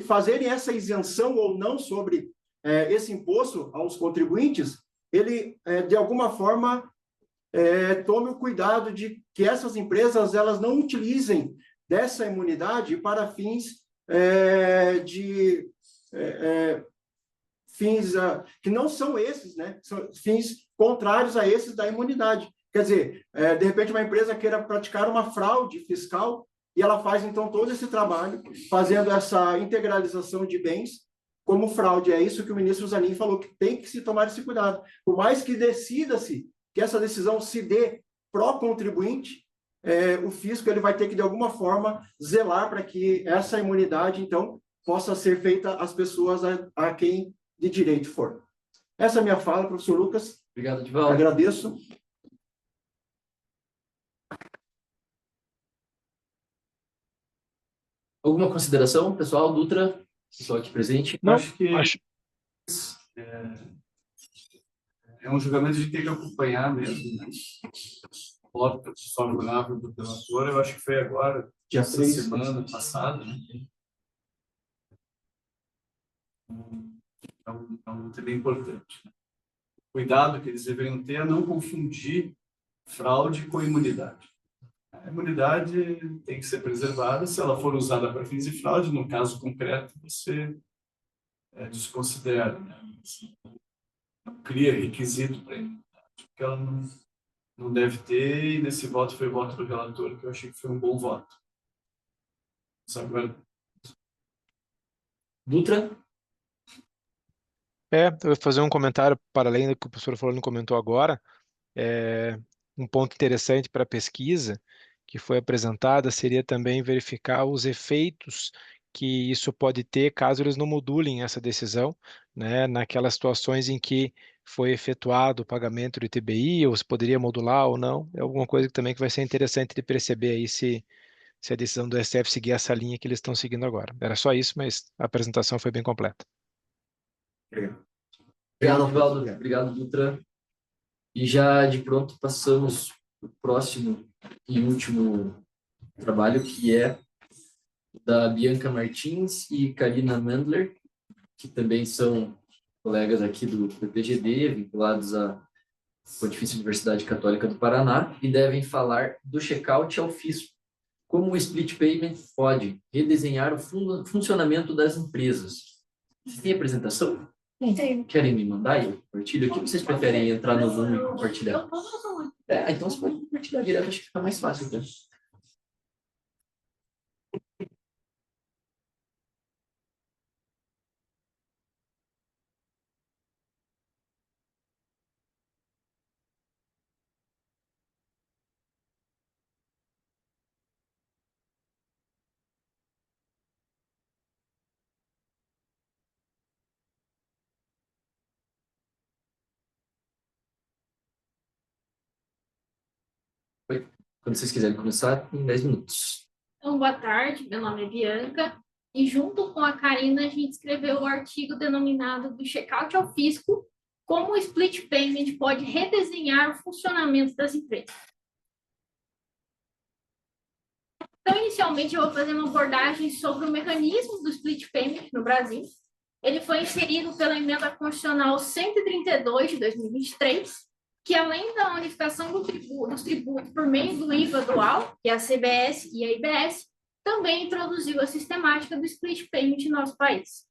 fazerem essa isenção ou não sobre esse imposto aos contribuintes, ele, de alguma forma, tome o cuidado de que essas empresas elas não utilizem dessa imunidade para fins que não são esses, né? São fins contrários a esses da imunidade. Quer dizer, de repente uma empresa queira praticar uma fraude fiscal e ela faz, então, todo esse trabalho, fazendo essa integralização de bens como fraude. É isso que o ministro Zanin falou, que tem que se tomar esse cuidado. Por mais que decida-se que essa decisão se dê pró-contribuinte, o fisco ele vai ter que, de alguma forma, zelar para que essa imunidade, então, possa ser feita às pessoas a quem de direito for. Essa é a minha fala, professor Lucas. Obrigado, Divaldo. Agradeço. Alguma consideração, pessoal? Dutra, pessoal aqui presente? Não, Acho que é um julgamento que a gente tem que acompanhar mesmo, né? O voto favorável do relator, eu acho que foi agora, Dia essa 6, semana passada, né? Então, é bem importante, né? O cuidado que eles deveriam ter é não confundir fraude com imunidade. A imunidade tem que ser preservada. Se ela for usada para fins de fraude, no caso concreto, você desconsidera, né? Não cria requisito para a imunidade, porque ela não deve ter, e nesse voto foi o voto do relator, que eu achei que foi um bom voto. Agora... Dutra? eu vou fazer um comentário para além do que o professor Florino comentou agora. Um ponto interessante para a pesquisa que foi apresentada seria também verificar os efeitos que isso pode ter caso eles não modulem essa decisão, né, naquelas situações em que foi efetuado o pagamento do ITBI, ou se poderia modular ou não. É alguma coisa também que vai ser interessante de perceber aí se a decisão do STF seguir essa linha que eles estão seguindo agora. Era só isso, mas a apresentação foi bem completa. Obrigado, Divaldo. Obrigado, Dutra. E já de pronto passamos para o próximo e último trabalho, que é da Bianca Martins e Karina Mandler, que também são colegas aqui do PPGD, vinculados à Pontifícia Universidade Católica do Paraná, e devem falar do check-out ao fisco, como o split payment pode redesenhar o funcionamento das empresas. Vocês têm apresentação? Sim. Querem me mandar? Eu compartilho aqui. Vocês preferem entrar no Zoom e compartilhar? Então você pode compartilhar direto, acho que fica mais fácil. Tá? Quando vocês quiserem começar, em 10 minutos. Então, boa tarde, meu nome é Bianca, e junto com a Karina, a gente escreveu o artigo denominado do check-out ao fisco como o split payment pode redesenhar o funcionamento das empresas. Então, inicialmente, eu vou fazer uma abordagem sobre o mecanismo do split payment no Brasil. Ele foi inserido pela Emenda Constitucional 132 de 2023, que além da unificação dos tributos por meio do IVA dual, que é a CBS e a IBS, também introduziu a sistemática do split payment no nosso país.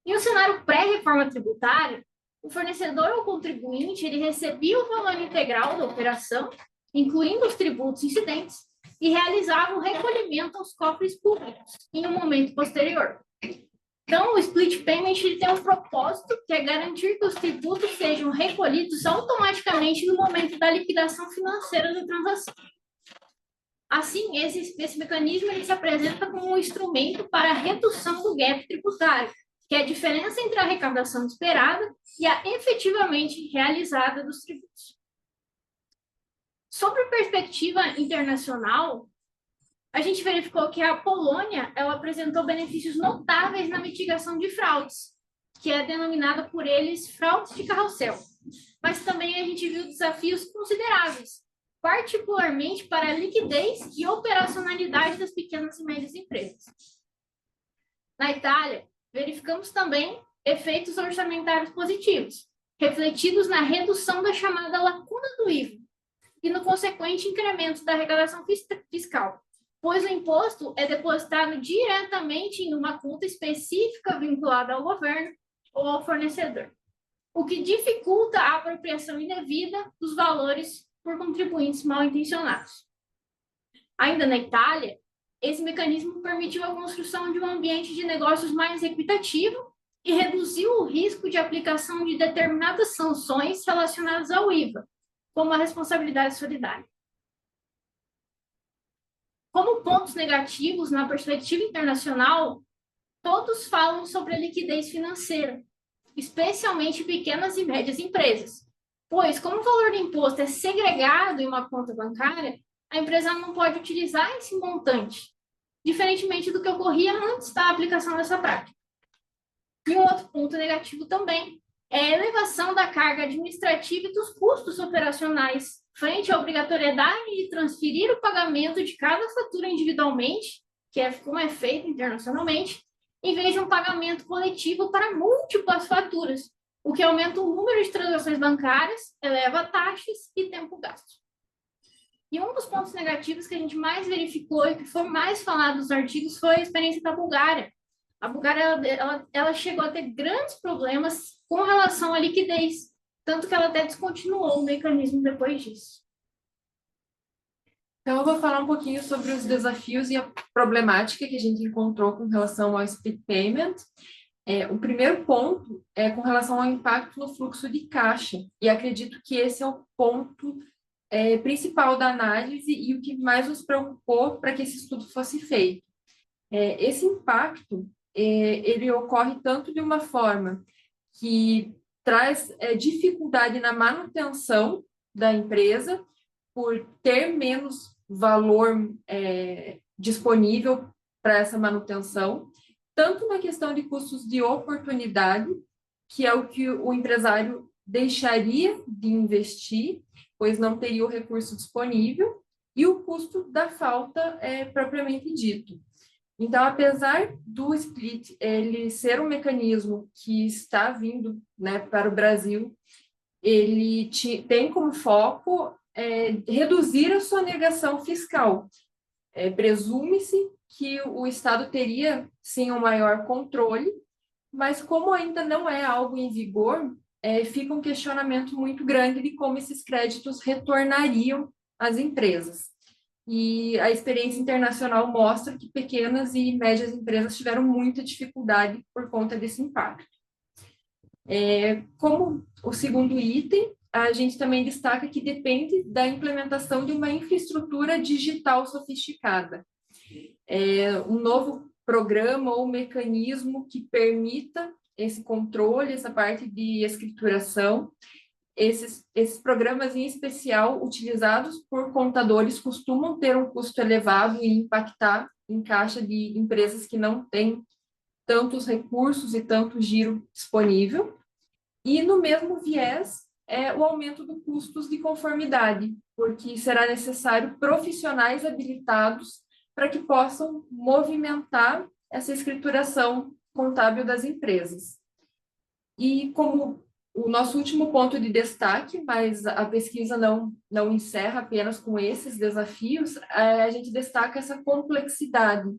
Em um cenário pré-reforma tributária, o fornecedor ou contribuinte ele recebia o valor integral da operação, incluindo os tributos incidentes, e realizava o recolhimento aos cofres públicos em um momento posterior. Então, o split payment ele tem um propósito, que é garantir que os tributos sejam recolhidos automaticamente no momento da liquidação financeira da transação. Assim, esse mecanismo ele se apresenta como um instrumento para a redução do gap tributário, que é a diferença entre a arrecadação esperada e a efetivamente realizada dos tributos. Sobre a perspectiva internacional, a gente verificou que a Polônia ela apresentou benefícios notáveis na mitigação de fraudes, que é denominada por eles fraudes de carrossel. Mas também a gente viu desafios consideráveis, particularmente para a liquidez e operacionalidade das pequenas e médias empresas. Na Itália, verificamos também efeitos orçamentários positivos, refletidos na redução da chamada lacuna do IVA e no consequente incremento da arrecadação fiscal, pois o imposto é depositado diretamente em uma conta específica vinculada ao governo ou ao fornecedor, o que dificulta a apropriação indevida dos valores por contribuintes mal intencionados. Ainda na Itália, esse mecanismo permitiu a construção de um ambiente de negócios mais equitativo e reduziu o risco de aplicação de determinadas sanções relacionadas ao IVA, como a responsabilidade solidária. Como pontos negativos na perspectiva internacional, todos falam sobre a liquidez financeira, especialmente pequenas e médias empresas, pois, como o valor do imposto é segregado em uma conta bancária, a empresa não pode utilizar esse montante, diferentemente do que ocorria antes da aplicação dessa prática. E um outro ponto negativo também é a elevação da carga administrativa e dos custos operacionais frente à obrigatoriedade de transferir o pagamento de cada fatura individualmente, que é como é feito internacionalmente, em vez de um pagamento coletivo para múltiplas faturas, o que aumenta o número de transações bancárias, eleva taxas e tempo gasto. E um dos pontos negativos que a gente mais verificou e que foi mais falado nos artigos foi a experiência da Bulgária. A Bulgária ela chegou a ter grandes problemas com relação à liquidez, tanto que ela até descontinuou o mecanismo depois disso. Então, eu vou falar um pouquinho sobre os desafios e a problemática que a gente encontrou com relação ao split payment. O primeiro ponto é com relação ao impacto no fluxo de caixa, e acredito que esse é o ponto principal da análise e o que mais nos preocupou para que esse estudo fosse feito. Esse impacto, ele ocorre tanto de uma forma que traz dificuldade na manutenção da empresa, por ter menos valor disponível para essa manutenção, tanto na questão de custos de oportunidade, que é o que o empresário deixaria de investir, pois não teria o recurso disponível, e o custo da falta propriamente dito. Então, apesar do split ele ser um mecanismo que está vindo, né, para o Brasil, ele tem como foco reduzir a sonegação fiscal. Presume-se que o Estado teria, sim, um maior controle, mas como ainda não é algo em vigor, fica um questionamento muito grande de como esses créditos retornariam às empresas. E a experiência internacional mostra que pequenas e médias empresas tiveram muita dificuldade por conta desse impacto. Como o segundo item, a gente também destaca que depende da implementação de uma infraestrutura digital sofisticada. Um novo programa ou mecanismo que permita esse controle, essa parte de escrituração. Esses programas, em especial, utilizados por contadores, costumam ter um custo elevado e impactar em caixa de empresas que não têm tantos recursos e tanto giro disponível. E no mesmo viés, o aumento dos custos de conformidade, porque será necessário profissionais habilitados para que possam movimentar essa escrituração contábil das empresas. E como o nosso último ponto de destaque, mas a pesquisa não encerra apenas com esses desafios, a gente destaca essa complexidade,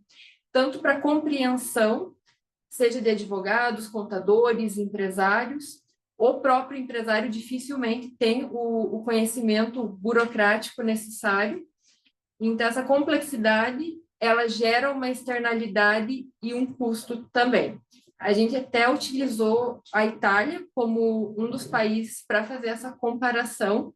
tanto para compreensão, seja de advogados, contadores, empresários. O próprio empresário dificilmente tem o conhecimento burocrático necessário. Então, essa complexidade, ela gera uma externalidade e um custo também. A gente até utilizou a Itália como um dos países para fazer essa comparação,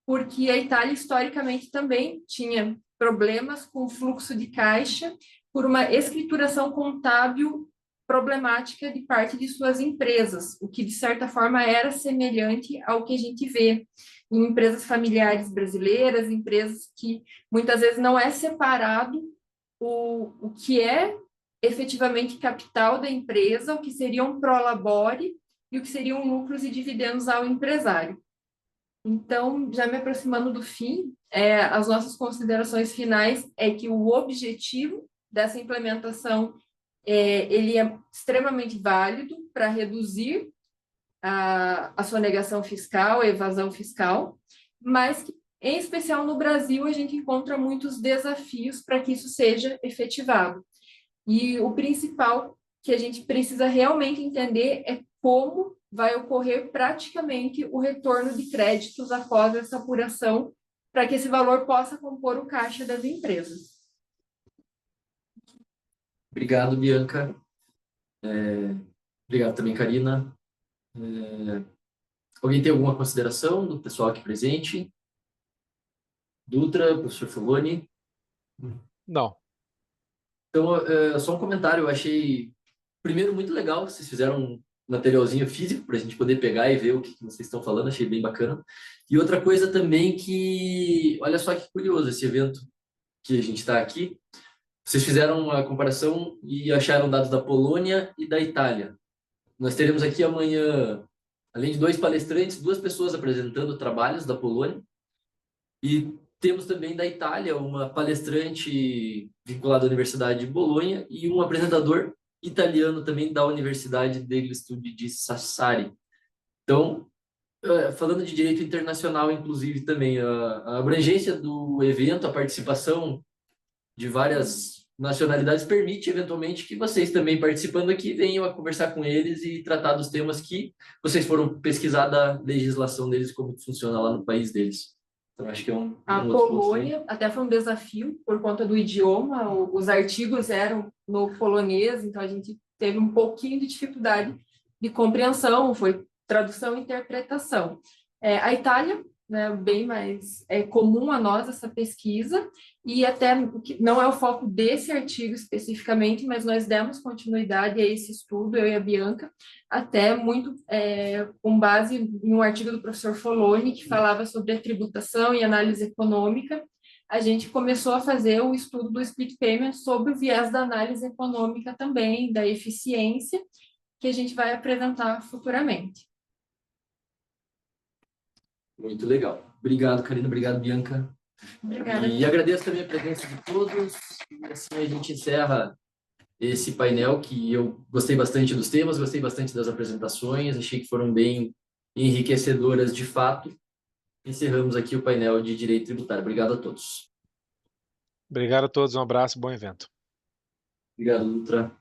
porque a Itália, historicamente, também tinha problemas com fluxo de caixa por uma escrituração contábil problemática de parte de suas empresas, o que, de certa forma, era semelhante ao que a gente vê em empresas familiares brasileiras, empresas que, muitas vezes, não é separado o que é efetivamente capital da empresa, o que seria um prolabore e o que seriam lucros e dividendos ao empresário. Então, já me aproximando do fim, as nossas considerações finais é que o objetivo dessa implementação ele é extremamente válido para reduzir a sonegação fiscal, a evasão fiscal, mas que, em especial no Brasil, a gente encontra muitos desafios para que isso seja efetivado. E o principal que a gente precisa realmente entender é como vai ocorrer praticamente o retorno de créditos após essa apuração, para que esse valor possa compor o caixa das empresas. Obrigado, Bianca. Obrigado também, Karina. Alguém tem alguma consideração do pessoal aqui presente? Dutra, professor Foloni? Não. Então, só um comentário. Eu achei, primeiro, muito legal. Vocês fizeram um materialzinho físico para a gente poder pegar e ver o que vocês estão falando. Achei bem bacana. E outra coisa também que, olha só que curioso, esse evento que a gente está aqui. Vocês fizeram uma comparação e acharam dados da Polônia e da Itália. Nós teremos aqui amanhã, além de 2 palestrantes, 2 pessoas apresentando trabalhos da Polônia. E temos também da Itália uma palestrante vinculada à Universidade de Bolonha e um apresentador italiano também da Universidade degli Studi di Sassari. Então, falando de direito internacional, inclusive, também, a abrangência do evento, a participação de várias nacionalidades permite, eventualmente, que vocês também participando aqui venham a conversar com eles e tratar dos temas que vocês foram pesquisar da legislação deles, como funciona lá no país deles. Então, acho que a Polônia até foi um desafio por conta do idioma, os artigos eram no polonês, então a gente teve um pouquinho de dificuldade de compreensão, foi tradução e interpretação. A Itália, né, bem mais comum a nós essa pesquisa, e até não é o foco desse artigo especificamente, mas nós demos continuidade a esse estudo, eu e a Bianca, até muito com base em um artigo do professor Foloni, que falava sobre a tributação e análise econômica. A gente começou a fazer o estudo do split payment sobre o viés da análise econômica também, da eficiência, que a gente vai apresentar futuramente. Muito legal. Obrigado, Karina. Obrigado, Bianca. Obrigada. E agradeço também a presença de todos. E assim a gente encerra esse painel, que eu gostei bastante dos temas, gostei bastante das apresentações, achei que foram bem enriquecedoras de fato. Encerramos aqui o painel de Direito Tributário. Obrigado a todos. Obrigado a todos. Um abraço. Bom evento. Obrigado, Dutra.